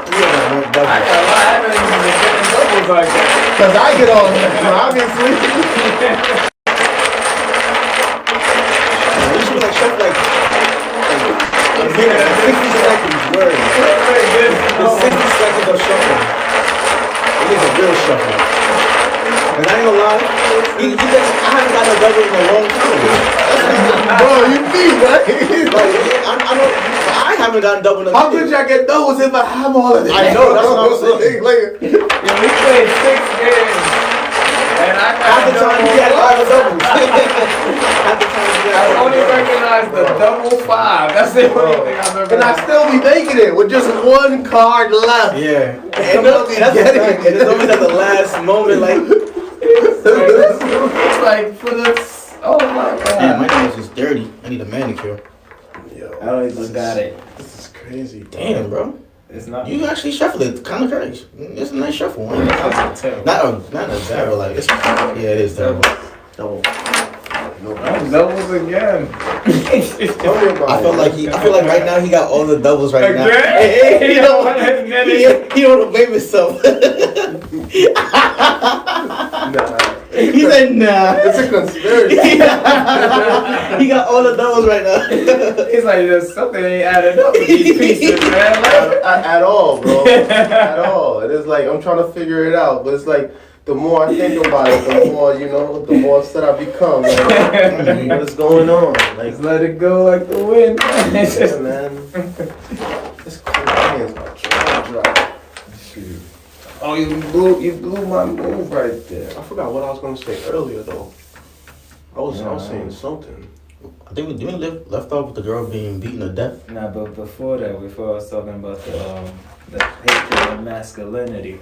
3 of them were doubles. I haven't even been getting doubles like that. Because I get all of them, obviously. We should like shuffle like a minute, 60 seconds word. The 60 seconds of shuffle. It is a real I haven't got a double in a long time. Bro, you mean, right? I haven't gotten double in a How could y'all get doubles if I have all of it? I know, that's what I'm saying. Like, We played 6 games. And I At the time, he had 5 doubles. At the time, he I had only recognize the double 5. That's the only thing I've ever. and I still be making it with just one card left. Yeah. And That's the thing. And it's always at the last moment, like. It's like for the. Oh my god. Damn, my nails is dirty. I need a manicure. I don't even got it. This is crazy. Damn, bro. It's not. You actually shuffled it kind of crazy. It's a nice shuffle. Not That's terrible. not a terrible, like, it's, yeah, it is terrible. Double. Doubles again. Tell me about I feel like right now he got all the doubles right now. Hey, You don't want to admit it. he don't want to blame himself. Nah. He said, nah. It's a conspiracy. He got all the doubles right now. He's like, there's something ain't added up with these pieces, man. Like, At all, bro. At all. It is like I'm trying to figure it out, but it's like the more I think about it, the more the more upset I become. Like, what is going on? Like, just let it go like the wind. yeah, man. This cool hands about dry. Shoot. Oh, you blew my move right there. I forgot what I was gonna say earlier though. I was saying something. I think we left off with the girl being beaten to death. Nah, but before I was talking about the hatred of masculinity.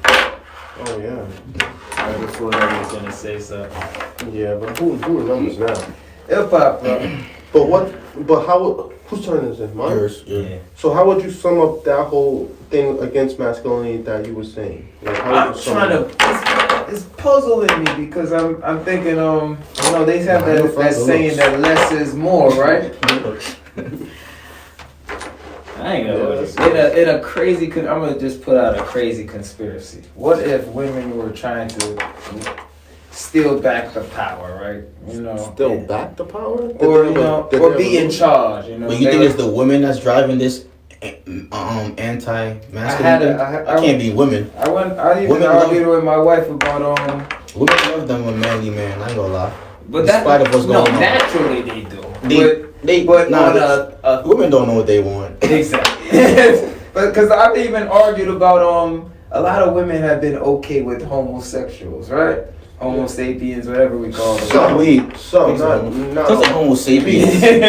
Oh yeah. Right before that, I was gonna say something. Yeah, but who remembers now? Hip hop, bro. But how? Whose turn is it? Mine. Yours, yeah. So how would you sum up that whole thing against masculinity that you were saying? Like, how I'm would you sum trying it to. up? It's puzzling me because I'm thinking they have Nah, that saying that less is more, right? I ain't gonna in a crazy. I'm gonna just put out a crazy conspiracy. What if women were trying to steal back the power, right? You know, Still back the power? or or be in charge. You know, But you think it's the women that's driving this anti-masculine? I It can't be women. I even Women argued with my wife about Women love them a manly man. I ain't gonna lie. but Despite of what's going on. naturally they do. Women don't know what they want. Exactly. But because I've even argued about a lot of women have been okay with homosexuals, right? Homo sapiens, whatever we call them. Some, not Sounds like Homo sapiens. we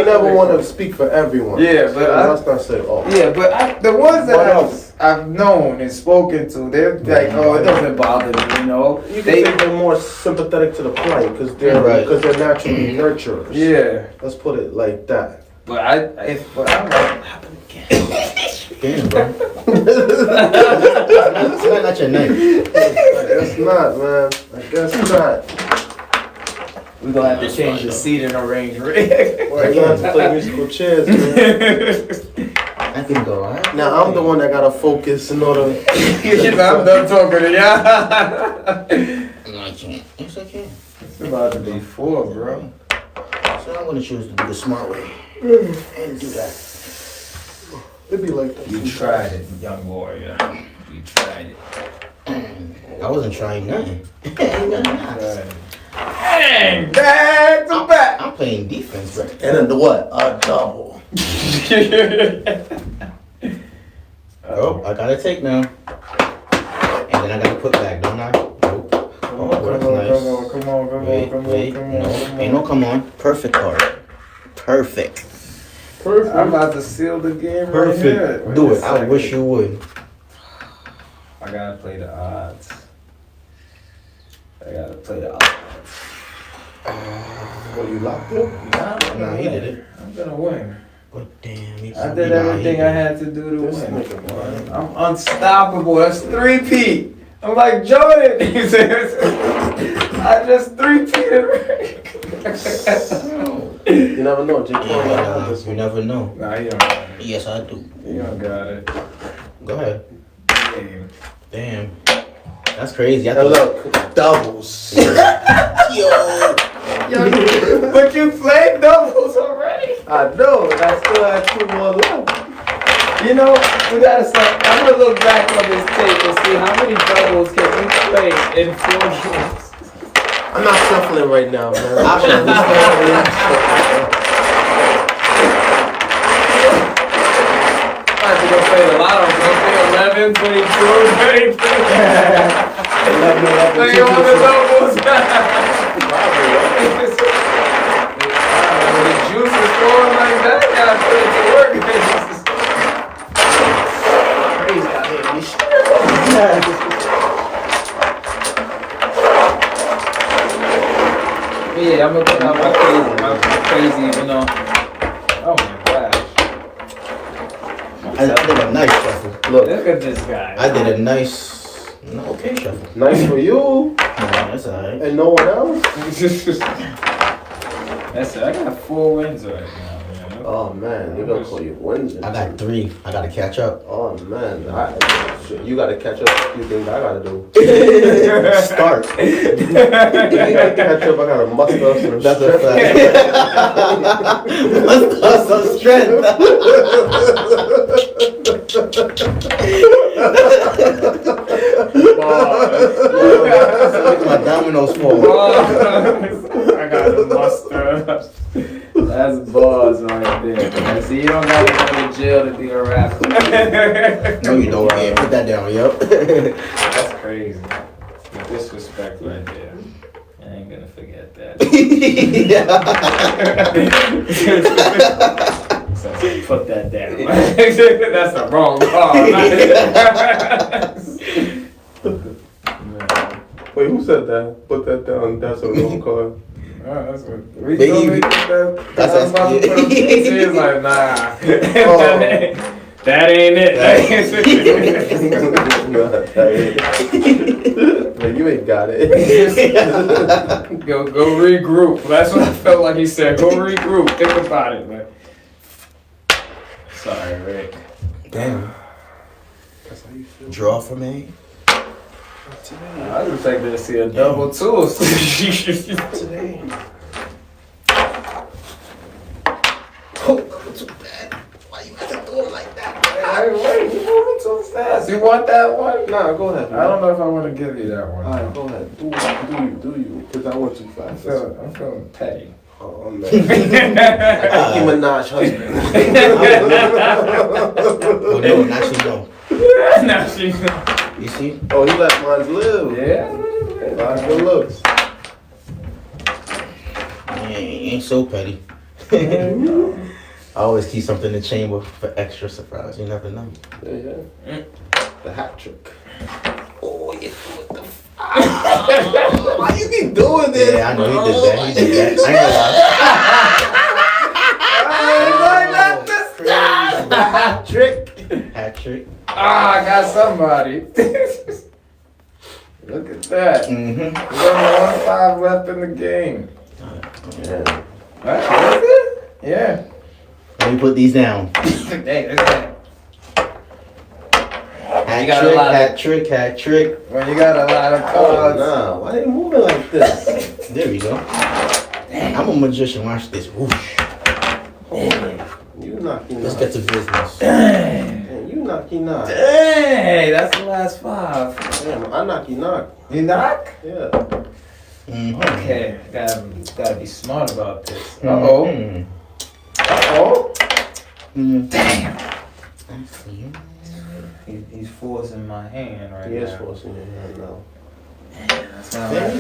never want to speak for everyone. Yeah, but let's not say all. Yeah, but the ones that I've known and spoken to, they're like, oh, it doesn't bother me, you know. You can say they're more sympathetic to the plight because they're naturally nurturers. Yeah. Let's put it like that. But I'm like, Damn, bro. That's not your name. It's not, man. I guess not. we're gonna have to change the seating arrangement. We're gonna have to play musical chairs, man. I can go, alright? Now I'm the one that gotta focus in order. I'm done talking to y'all. No, I can't. Yes, I can. It's about to be 4, bro. So I'm gonna choose to do the smart way and do that. It'd be like that. You tried it, young warrior. You tried it. I wasn't trying nothing. Bang! Back to back! I'm playing defense, bro. And then the what? A double. Oh, I gotta take now. And then I gotta put back, don't I? Nope. Oh, that's nice. Come on. Wait, no. Ain't no come on. Perfect card. Perfect. I'm about to seal the game right here. Perfect. Do it. I wish you would. I gotta play the odds. What, you locked in? Nah, he did it. I'm gonna win. But damn, I did everything I had to do to win. I'm unstoppable. That's 3-peat. I'm like Jordan. I just 3-peated. You never know, Jaquan. You never know. Nah, you don't got it. Yes, I do. You don't got it. Go ahead. Damn. Damn. That's crazy. I Now thought, look, doubles. But you played doubles already. I know, and I still have 2 more left. You know, we gotta start. I'm gonna look back on this tape and see how many doubles can we play in 4 games. I'm not shuffling right now, man. I'll shuffle. I was gonna say the lotto, gonna be 11, 22, 23. They on the doubles. When the juice is flowing like that, you gotta put it to work. Crazy out here. Yeah, I'm gonna put out my crazy, you know. Oh my gosh. I did a nice shuffle. Look, Look at this guy. I did a nice, okay shuffle. nice for you That's alright. and no one else. That's it. I got 4 wins right now, man. Oh man, you're gonna call you wins. I got 3. I gotta catch up. Oh man, shit, you gotta catch up. You think I gotta do? Start. You gotta catch up. I gotta muster up some That's a strength. fact. Muster some strength. My dominoes fall. I got the muster. That's bars right there. See, you don't gotta go to jail to be a rapper. No, you don't. Yeah, put that down, yup. That's crazy. The disrespect right there. I ain't gonna forget that. So put that down. That's the wrong bar. Wait, who said that? Put that down. That's a wrong card. That's what we Baby, told me that. that's I was about to put him He was like, nah. Oh. That ain't it. Man, you ain't got it. Go regroup. That's what I felt like he said. Go regroup. Think about it, man. Sorry, Rick. Damn. That's how you feel. Draw for me. I was expecting to see a double too. Today. Oh, too bad. Why you gotta do it like that? Wait, you moving too fast. You want that one? Nah, go ahead. Man. I don't know if I want to give you that one. Alright, go ahead. Do you? Because I went too fast. I'm feeling petty. Oh man. Nicki Minaj husband. Oh no, not you know. Now she. You see? Oh, he let mine live. Yeah. That's good looks. Yeah, ain't so petty. I always keep something in the chamber for extra surprise. You never know. Yeah. The hat trick. Oh, yeah. Why you keep doing this? Yeah, I know he did that. He did that. I ain't gonna lie. Hat trick. Hat trick. Ah, I got somebody. Look at that. Mm-hmm. There's only 1-5 left in the game. Yeah. Right? Is it? Yeah. Let me put these down. Hey, look at Hat You got a trick, lot of- hat trick, hat trick. that. When you got a lot of Oh cards. nah. Why they moving like this? There we go. I'm a magician. Watch this. Whoosh. You knocky Let's knock. get to business. Man, you knocky knock. Hey, that's the last 5. Damn, I knocky knock. You knock? Yeah. Mm-hmm. Okay, gotta be smart about this. Uh-oh. Mm-hmm. Uh-oh. Mm-hmm. Damn. I see you. He's forcing my hand right He is now. forcing your hand now. That's not right.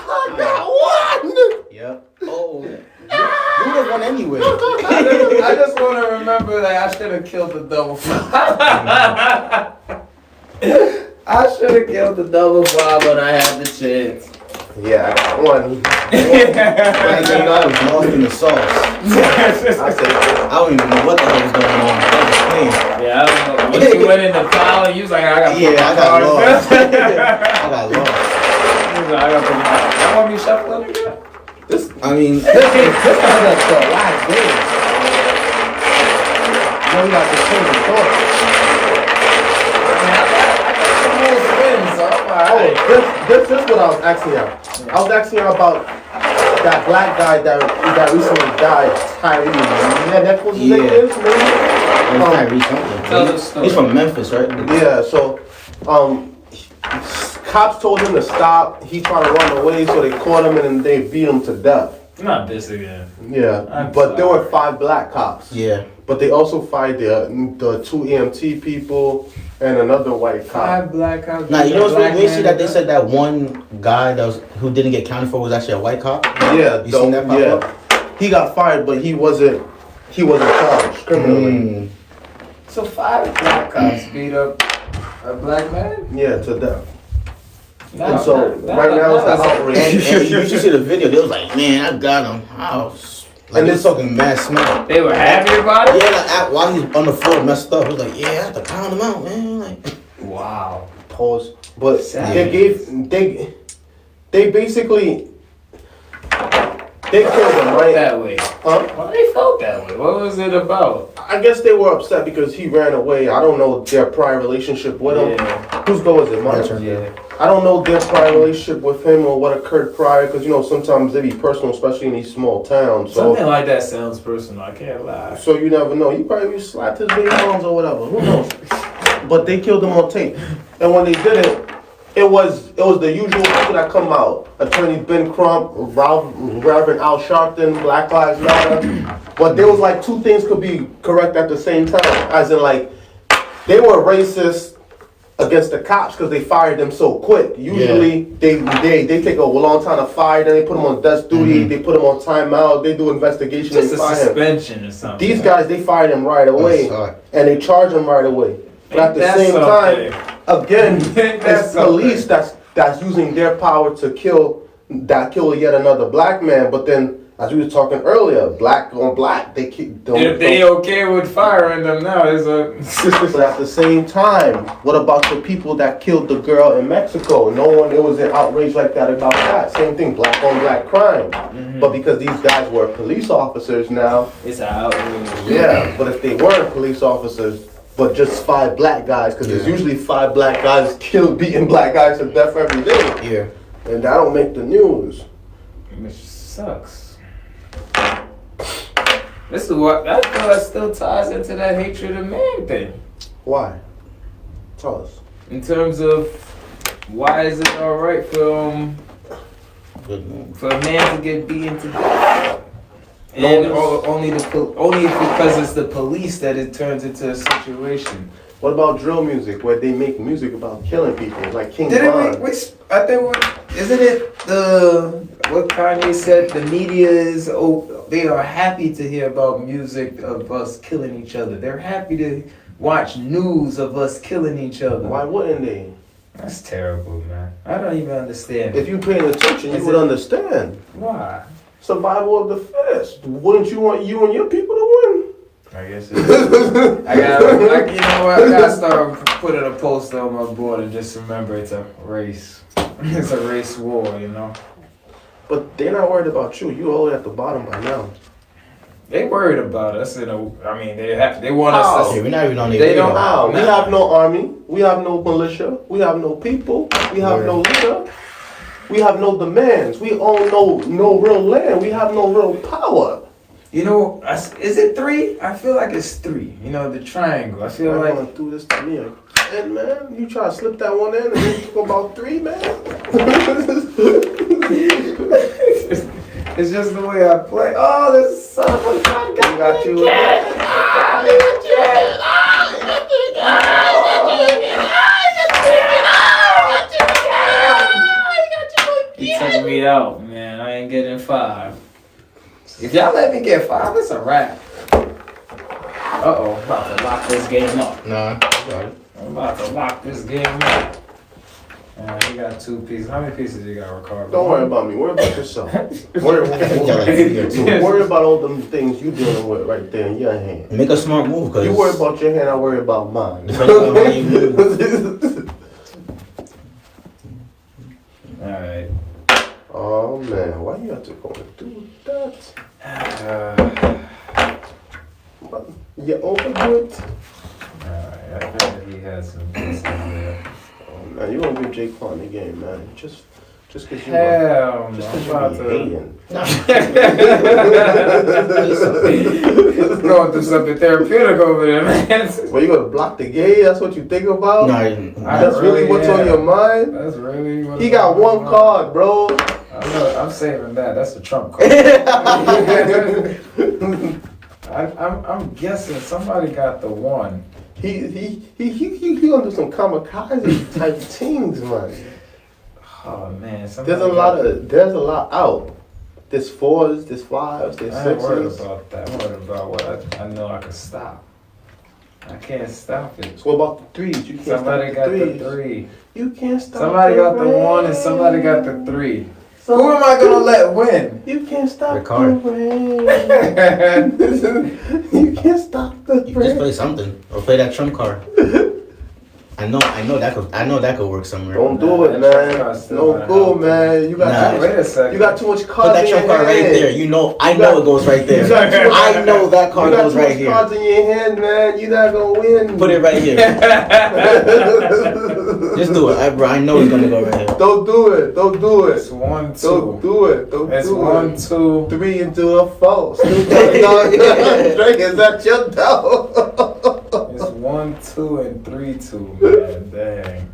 I got one! Yep. Oh. You would have won anyway. I just want to remember that I should have killed the double 5. I should have killed the double 5 when I had the chance. Yeah, I got one. I was lost in the sauce. I said, I don't even know what the hell was going on. I was playing. Yeah, I don't know. Once you went in the pile, you was like, I got Yeah, I got lost. I got lost. I got put my. Y'all want me to shuffle up again? I mean, this is the last game. Now we got to change the thought. This is what I was asking you. I was asking you about that black guy that recently died, Tyree. Yeah, that's what his name is, maybe? Tyree something. Tell the story. He's from Memphis, right? Yeah, so, Cops told him to stop. He tried to run away, so they caught him and they beat him to death. Not this again. Yeah, but there were 5 black cops. Yeah. But they also fired the 2 EMT people and another white cop. 5 black cops. Now, you know what's really crazy that they said that one guy who didn't get counted for was actually a white cop? Yeah, You seen that pop up? He got fired, but he wasn't charged criminally. So 5 black cops beat up a black man? Yeah, to death. No, And so right now it's the outrage. And you should see the video. They was like, man, I got him. Like, they're talking mad smack. They were happy about it? Yeah, like, while he's on the floor messed up, he was like, yeah, I have to pound him out, man. Like, Wow. Pause. But Sad. they basically they killed him, right? That way. Huh? Why they felt that way? What was it about? I guess they were upset because he ran away. I don't know their prior relationship with him. Yeah. Whose goal is it? Mine. Yeah. I don't know their prior relationship with him or what occurred prior, because sometimes they be personal, especially in these small towns. So, Something like that sounds personal. I can't lie. so you never know. He probably slapped his big arms or whatever. Who knows? But they killed him on tape, and when they did it, it was the usual people that come out: Attorney Ben Crump, Reverend Al Sharpton, Black Lives Matter. But there was like 2 things could be correct at the same time, as in like they were racist against the cops because they fired them so quick. Usually they take a long time to fire, then they put them on desk duty, they put them on timeout, they do investigation Just and a fire him. suspension or something. These guys, they fired him right away, and they charge him right away. But at the same time, again, it's police that's using their power to kill yet another black man. But then, as we were talking earlier, black on black, they keep. If they okay with firing them now, it's a. But at the same time, what about the people that killed the girl in Mexico? It was an outrage like that about that. Same thing, black on black crime. But because these guys were police officers now, It's an outrage. yeah. But if they weren't police officers, but just 5 black guys, because there's usually 5 black guys beating black guys to death every day. yeah. And that don't make the news. Which sucks. This is what I feel that still ties into that hatred of man thing. Why? Tell us. In terms of why is it alright for a man to get beaten to death? And only because it's the police that it turns into a situation. What about drill music, where they make music about killing people, like King Didn't Von? isn't it what Kanye said? The media is they are happy to hear about music of us killing each other. They're happy to watch news of us killing each other. Why wouldn't they? That's terrible, man. I don't even understand. If you paying attention, you would understand. Why? Survival of the fittest. Wouldn't you want you and your people to win? I guess I gotta, you know what? I gotta start putting a poster on my board and just remember it's a race. It's a race war, you know. But they're not worried about you. You all at the bottom by now. They worried about us. They want us to. Yeah, we're not even on the They don't How? know. We have no army. We have no militia. We have no people. We have no leader. We have no demands. We own no real land. We have no real power. You know, is it 3? I feel like it's 3. You know, the triangle. I feel You're like going through this to me again, man. You try to slip that one in and then talk about 3, man. it's just the way I play. Oh, this son of a gun got you again. He took me out, man. I ain't getting 5. If y'all let me get 5, it's a wrap. Uh-oh, about to lock this game up. Nah, got it. I'm about to lock this game up. He got 2 pieces. How many pieces you got, Ricardo? Don't worry about me. Worry about yourself. Worry about all them things you dealing with right there in your hand. Make a smart move, cause You worry about your hand, I worry about mine. Alright. Oh man, why you have to go and do that? You overdo it. Alright, I think he has some pieces there. Oh man, you gonna give Jaquan the game, man. Just Just because you Hell, just I'm because about you to. be hating. Going through something therapeutic over there, man. Well, you gonna block the gay? That's what you think about? That's really what's on your mind? That's really what's He got on my one card, bro. I'm saving that. That's the Trump card. I'm guessing somebody got the one. He gonna do some kamikaze type things, man. Oh man, There's a lot out. There's 4s, there's 5s, there's 6s. I ain't worried about that. I'm worried about what I know I can stop. I can't stop it. So what about the 3s? You can't Somebody stop got the the 3s. 3. You can't stop. Somebody got the 1 and somebody got the 3. Who am I gonna let win? You can't stop Ricardo. the rain. You can't stop the You rain. just play something or play that trump card. I know that could work somewhere. Don't do it, man. Don't go, man. You got Wait a second. you got too much Put cards that in your trump card right hand. there. I know it goes right there. I know that card goes right You got too much cards here. in your hand, man. You're not gonna win. Put it right here. Just do it. I know it's gonna go right here. Don't do it. Don't do it. It's 1, 2. Don't do it. Don't It's do 1, it. 2. 3 into a 4. Drake, is that your dog? It's 1, 2, and 3, 2. Man, dang.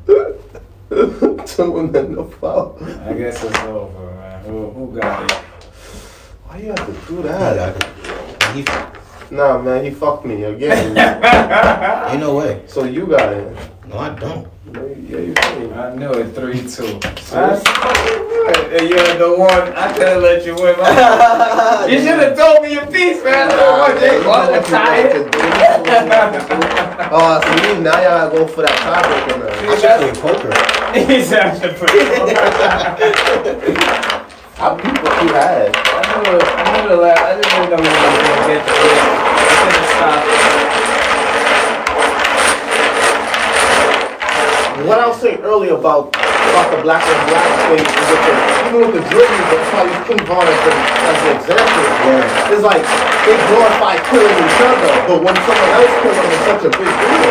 2 and then the 4. I guess it's over, man. Who got it? Why you have to do that? Ain't Nah, man, he fucked me again. no way. So you got it. No, I don't. Yeah, you did. I knew it. 3, 2. That's and you're the one. I could've let you win. You should have told me your piece, man. Jaquan was tired. Oh, so now y'all gotta go for that tiebreaker, man. I should play poker. He's actually pretty cool. How many people you had? I knew the last. I just didn't know we were gonna get the win. I couldn't stop it. What I was saying earlier about the black and black thing, even with the dribbles, that's why you couldn't draw as an example. Yeah. It's like they glorify killing each other, but when someone else kills them, it's such a big deal.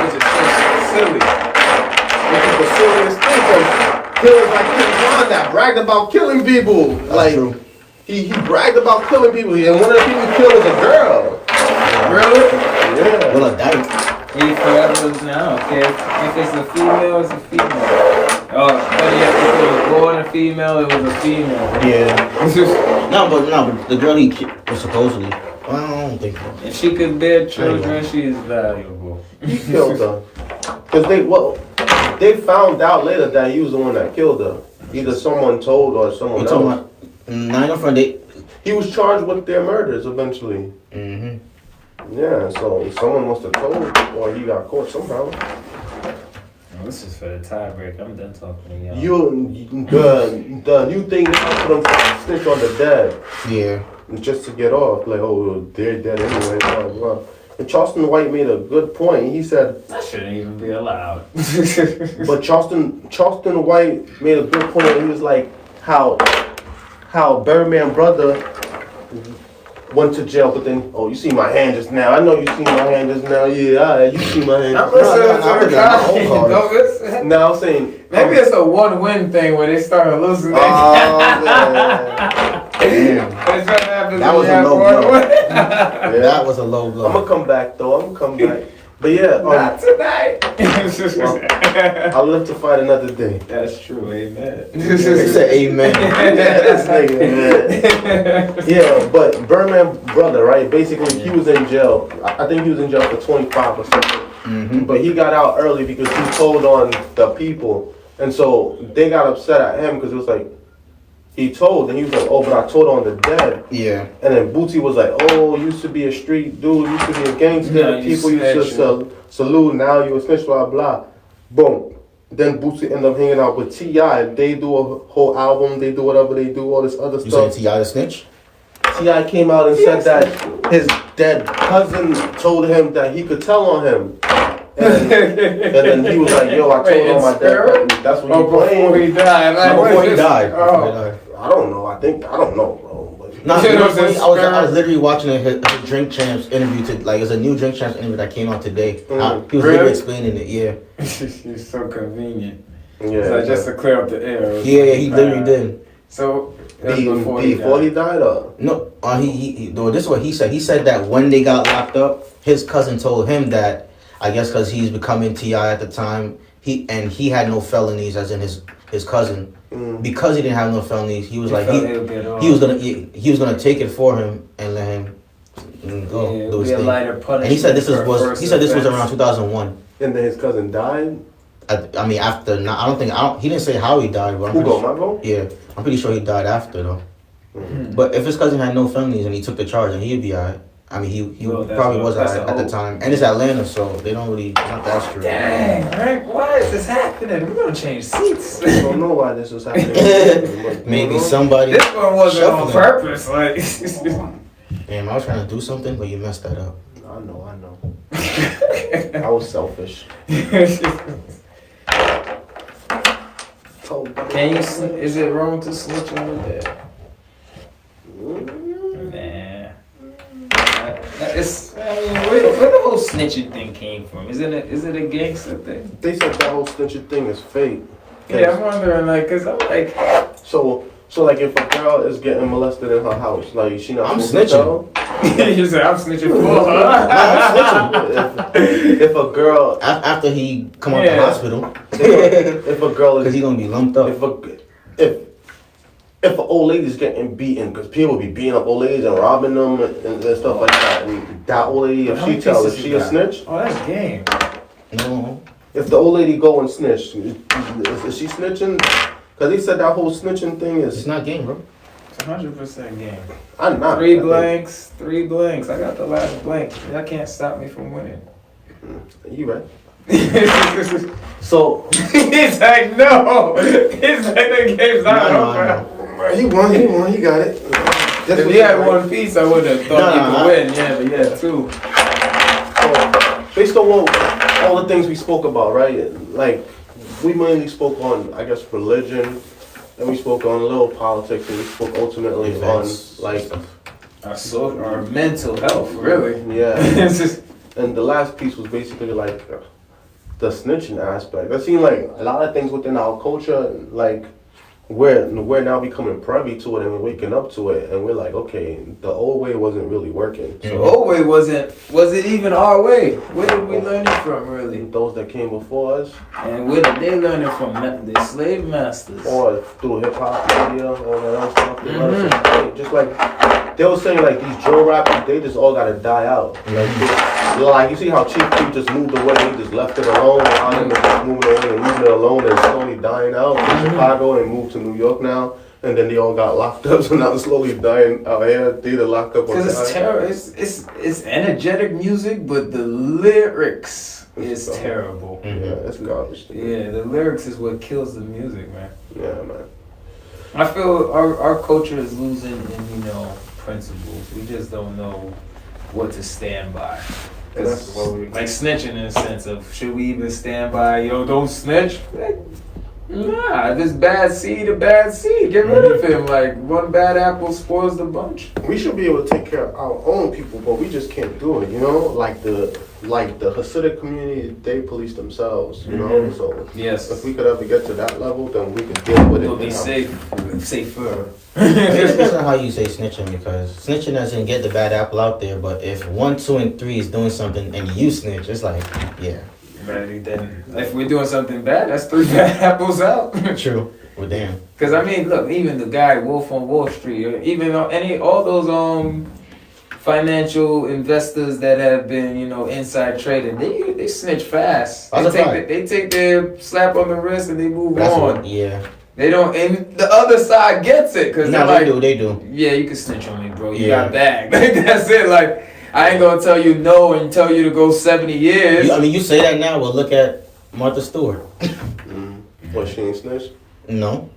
Which is so silly. Which is the silliest thing, because killers like King Von that bragged about killing people. That's true. He bragged about killing people, and one of the people he killed was a girl. Really? Yeah. Well, a dice. He forever was now. Okay, if it's a female, it's a female. Oh, but yeah, if it was born a female, it was a female. Yeah. No, but the girl he was supposedly. Well, I don't think so. If she could bear children, she is valuable. He killed her. Because they found out later that he was the one that killed her. Either someone told or someone You else. talking about? Nine of Friday. He was charged with their murders eventually. Mm-hmm. Yeah, so someone must have told, or he got caught somehow. Well, this is for the tiebreak. I'm done talking to y'all. The new thing is for them to snitch on the dead. Yeah. Just to get off. Like, oh, they're dead anyway, blah, blah. And Charleston White made a good point. He said, That shouldn't even be allowed. but Charleston White made a good point. He was like, how Birdman brother went to jail, but then, oh, you see my hand just now. I know you see my hand just now. Yeah, all right, you see my hand. I'm just listening now. to the guy. Don't listen. Now I'm saying, Maybe it's a one-win thing where they start hallucinating. oh, man. Damn. That's what happens That when was you a have low one blow. win. Yeah. That was a low blow. I'm gonna come back though. I'm gonna come back. But yeah, Not tonight. I'll live to fight another day. That's true, amen. They said amen. This nigga, man. Yeah, but Birdman brother, right? Basically, he was in jail. I think he was in jail for 25 or something. Mm-hmm. But he got out early because he told on the people, and so they got upset at him because it was like he told, and he was like, "Oh, but I told on the dead." Yeah. And then Bootsy was like, "Oh, used to be a street dude, used to be a gangster. Now you People used to salute. Now you a snitch, blah blah." Boom. Then Bootsy ended up hanging out with T.I. They do a whole album. They do whatever they do, all this other You stuff. saying T.I. the snitch? T.I. came out and said that his dead cousin told him that he could tell on him. And then he was like, "Yo, I told on my dead cousin." That's what he Before playing. he died. Like, No, what before is he this? died. Oh. Before he died. I don't know. I don't know, bro. But Nah, Shit, you know was what's this funny? I was spirit? literally watching his Drink Champs interview it's a new Drink Champs interview that came out today. Mm. He was Really? literally explaining it, yeah. You're so convenient. So just to clear up the air. Yeah, he literally did. So Before he died, No, this is what he said. He said that when they got locked up, his cousin told him that, I guess because he's becoming T.I. at the time, he had no felonies, as in his cousin. Because he didn't have no felonies, he was like he was gonna take it for him and let him go do his thing. And he said this was around 2001. And then his cousin died. I mean, after, he didn't say how he died, but yeah, I'm pretty sure he died after, though. But if his cousin had no felonies and he took the charge, then he'd be alright. I mean, he probably was alright at the time. And it's Atlanta, so they don't really, not that strict. Dang, Rick, why is this happening? We're gonna change seats. I don't know why this was happening. Maybe somebody. This one wasn't on purpose, like. Damn, I was trying to do something, but you messed that up. I know. I was selfish. Can you? Is it wrong to snitch on your dad? Nah. Where the whole snitching thing came from? Is it a gangster thing? They said that whole snitching thing is fake. Yeah, I'm wondering, like, cause I'm like. So like, if a girl is getting molested in her house, like, she not. I'm snitching. You said I'm snitching for her. If a girl after he come out the hospital, if a girl is, because he gonna be lumped up. If an old lady's getting beaten, because people be beating up old ladies and robbing them and stuff like that, and that old lady, if she tells, is she a snitch? Oh, that's game. No. If the old lady go and snitch, is she snitching? Because he said that whole snitching thing is. It's not game, bro. It's 100% game. I'm not. 3 blanks. I got the last blank. Y'all can't stop me from winning. You right. So he's like, no. He's like, the game's not over. He won. He got it. If he had one piece, I would have thought he could win. Yeah, but he had 2. So, based on all the things we spoke about, right? Like, we mainly spoke on, I guess, religion, and we spoke on a little politics, and we spoke ultimately on, like, our mental health, really. Yeah. And the last piece was basically like the snitching aspect. That seemed like a lot of things within our culture, like, we're now becoming privy to it and we're waking up to it, and we're like, okay, the old way wasn't really working. So the old way was it even our way? Where did we learn it from, really? Those that came before us. And where did they learn it from? The slave masters. Or through hip hop, media, all that other stuff. They learned from, just like they were saying, like, these drill rappers, they just all gotta die out. Like you see how Chief Keef just moved away, he just left it alone, and how them just moving away and leaving it alone and slowly dying out in Chicago and moved to New York now, and then they all got locked up, so now they're slowly dying out here. They either locked up or because it's terrible. It's energetic music, but the lyrics is terrible. Yeah, it's garbage. Yeah, the lyrics is what kills the music, man. Yeah, man. I feel our culture is losing in principles. We just don't know what to stand by. Like snitching, in a sense of, should we even stand by, don't snitch? Like, nah, if it's bad seed, get rid of him. Like, one bad apple spoils the bunch. We should be able to take care of our own people, but we just can't do it, like the Hasidic community, they police themselves, so yes, if we could ever get to that level, then we could deal with it. It'll be safer. It's not how you say snitching, because snitching doesn't get the bad apple out there, but if 1, 2, and 3 is doing something and you snitch, it's like, yeah. Right, then if we're doing something bad, that's 3 bad apples out. True. Well, damn. Because I mean, look, even the guy Wolf on Wall Street, or even all those financial investors that have been, inside trading, they snitch fast. They take their slap on the wrist and they move on. They don't, and the other side gets it, because they do. Yeah, you can snitch on me, bro. You got bagged. That's it. Like, I ain't gonna tell you no and tell you to go 70 years. You say that now. Well, look at Martha Stewart. What, she ain't snitch? No.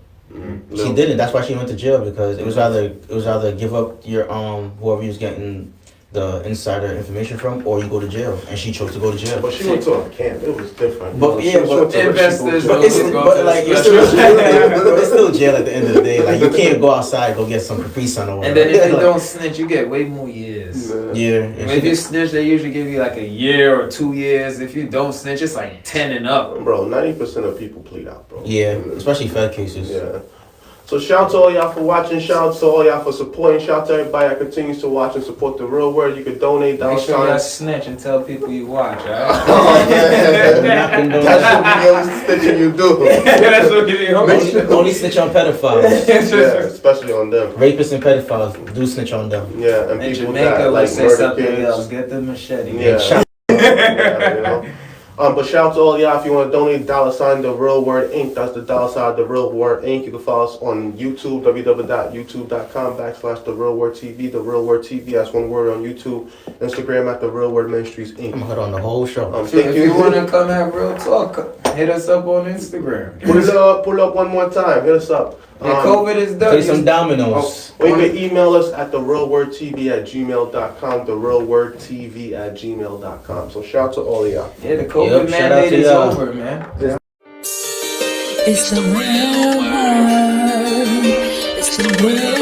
She didn't. That's why she went to jail, because it was either give up your whoever you was getting the insider information from, or you go to jail, and she chose to go to jail. But she went to a camp. It was different. But investors, it's still jail at the end of the day. Like, you can't go outside, go get some Capri Sun or whatever. And then if you don't snitch, you get way more years. is. Yeah. If you snitch, they usually give you like a year or 2 years. If you don't snitch, it's like 10 and up. Bro, 90% of people plead out, bro. Yeah, especially Fed cases. Yeah. So shout out to all y'all for watching. Shout out to all y'all for supporting. Shout out to everybody that continues to watch and support The Real Word. You can donate. Make sure y'all snitch and tell people you watch, alright? Oh, man. That's the only snitching you do. That's what you do. Only snitch on pedophiles. Yeah, especially on them. Rapists and pedophiles do snitch on them. Yeah, and In people Jamaica, that we like say murder something kids. else. Get the machete. Yeah. Yeah, you know. But shout out to all y'all. If you want to donate, $ The Real Word Inc. That's the $ The Real Word Inc. You can follow us on YouTube, www.youtube.com/ The Real Word TV. The Real Word TV, that's one word on YouTube. Instagram at The Real Word Ministries Inc. I'm gonna hit on the whole show. Thank If you want to come have real talk, hit us up on Instagram. Pull up one more time. Hit us up. COVID is done. Play some dominoes. Or you can email us at therealwordtv@gmail.com. Therealwordtv@gmail.com. So shout out to all of y'all. Yeah, the COVID mandate is over, man. It's the real word. It's the real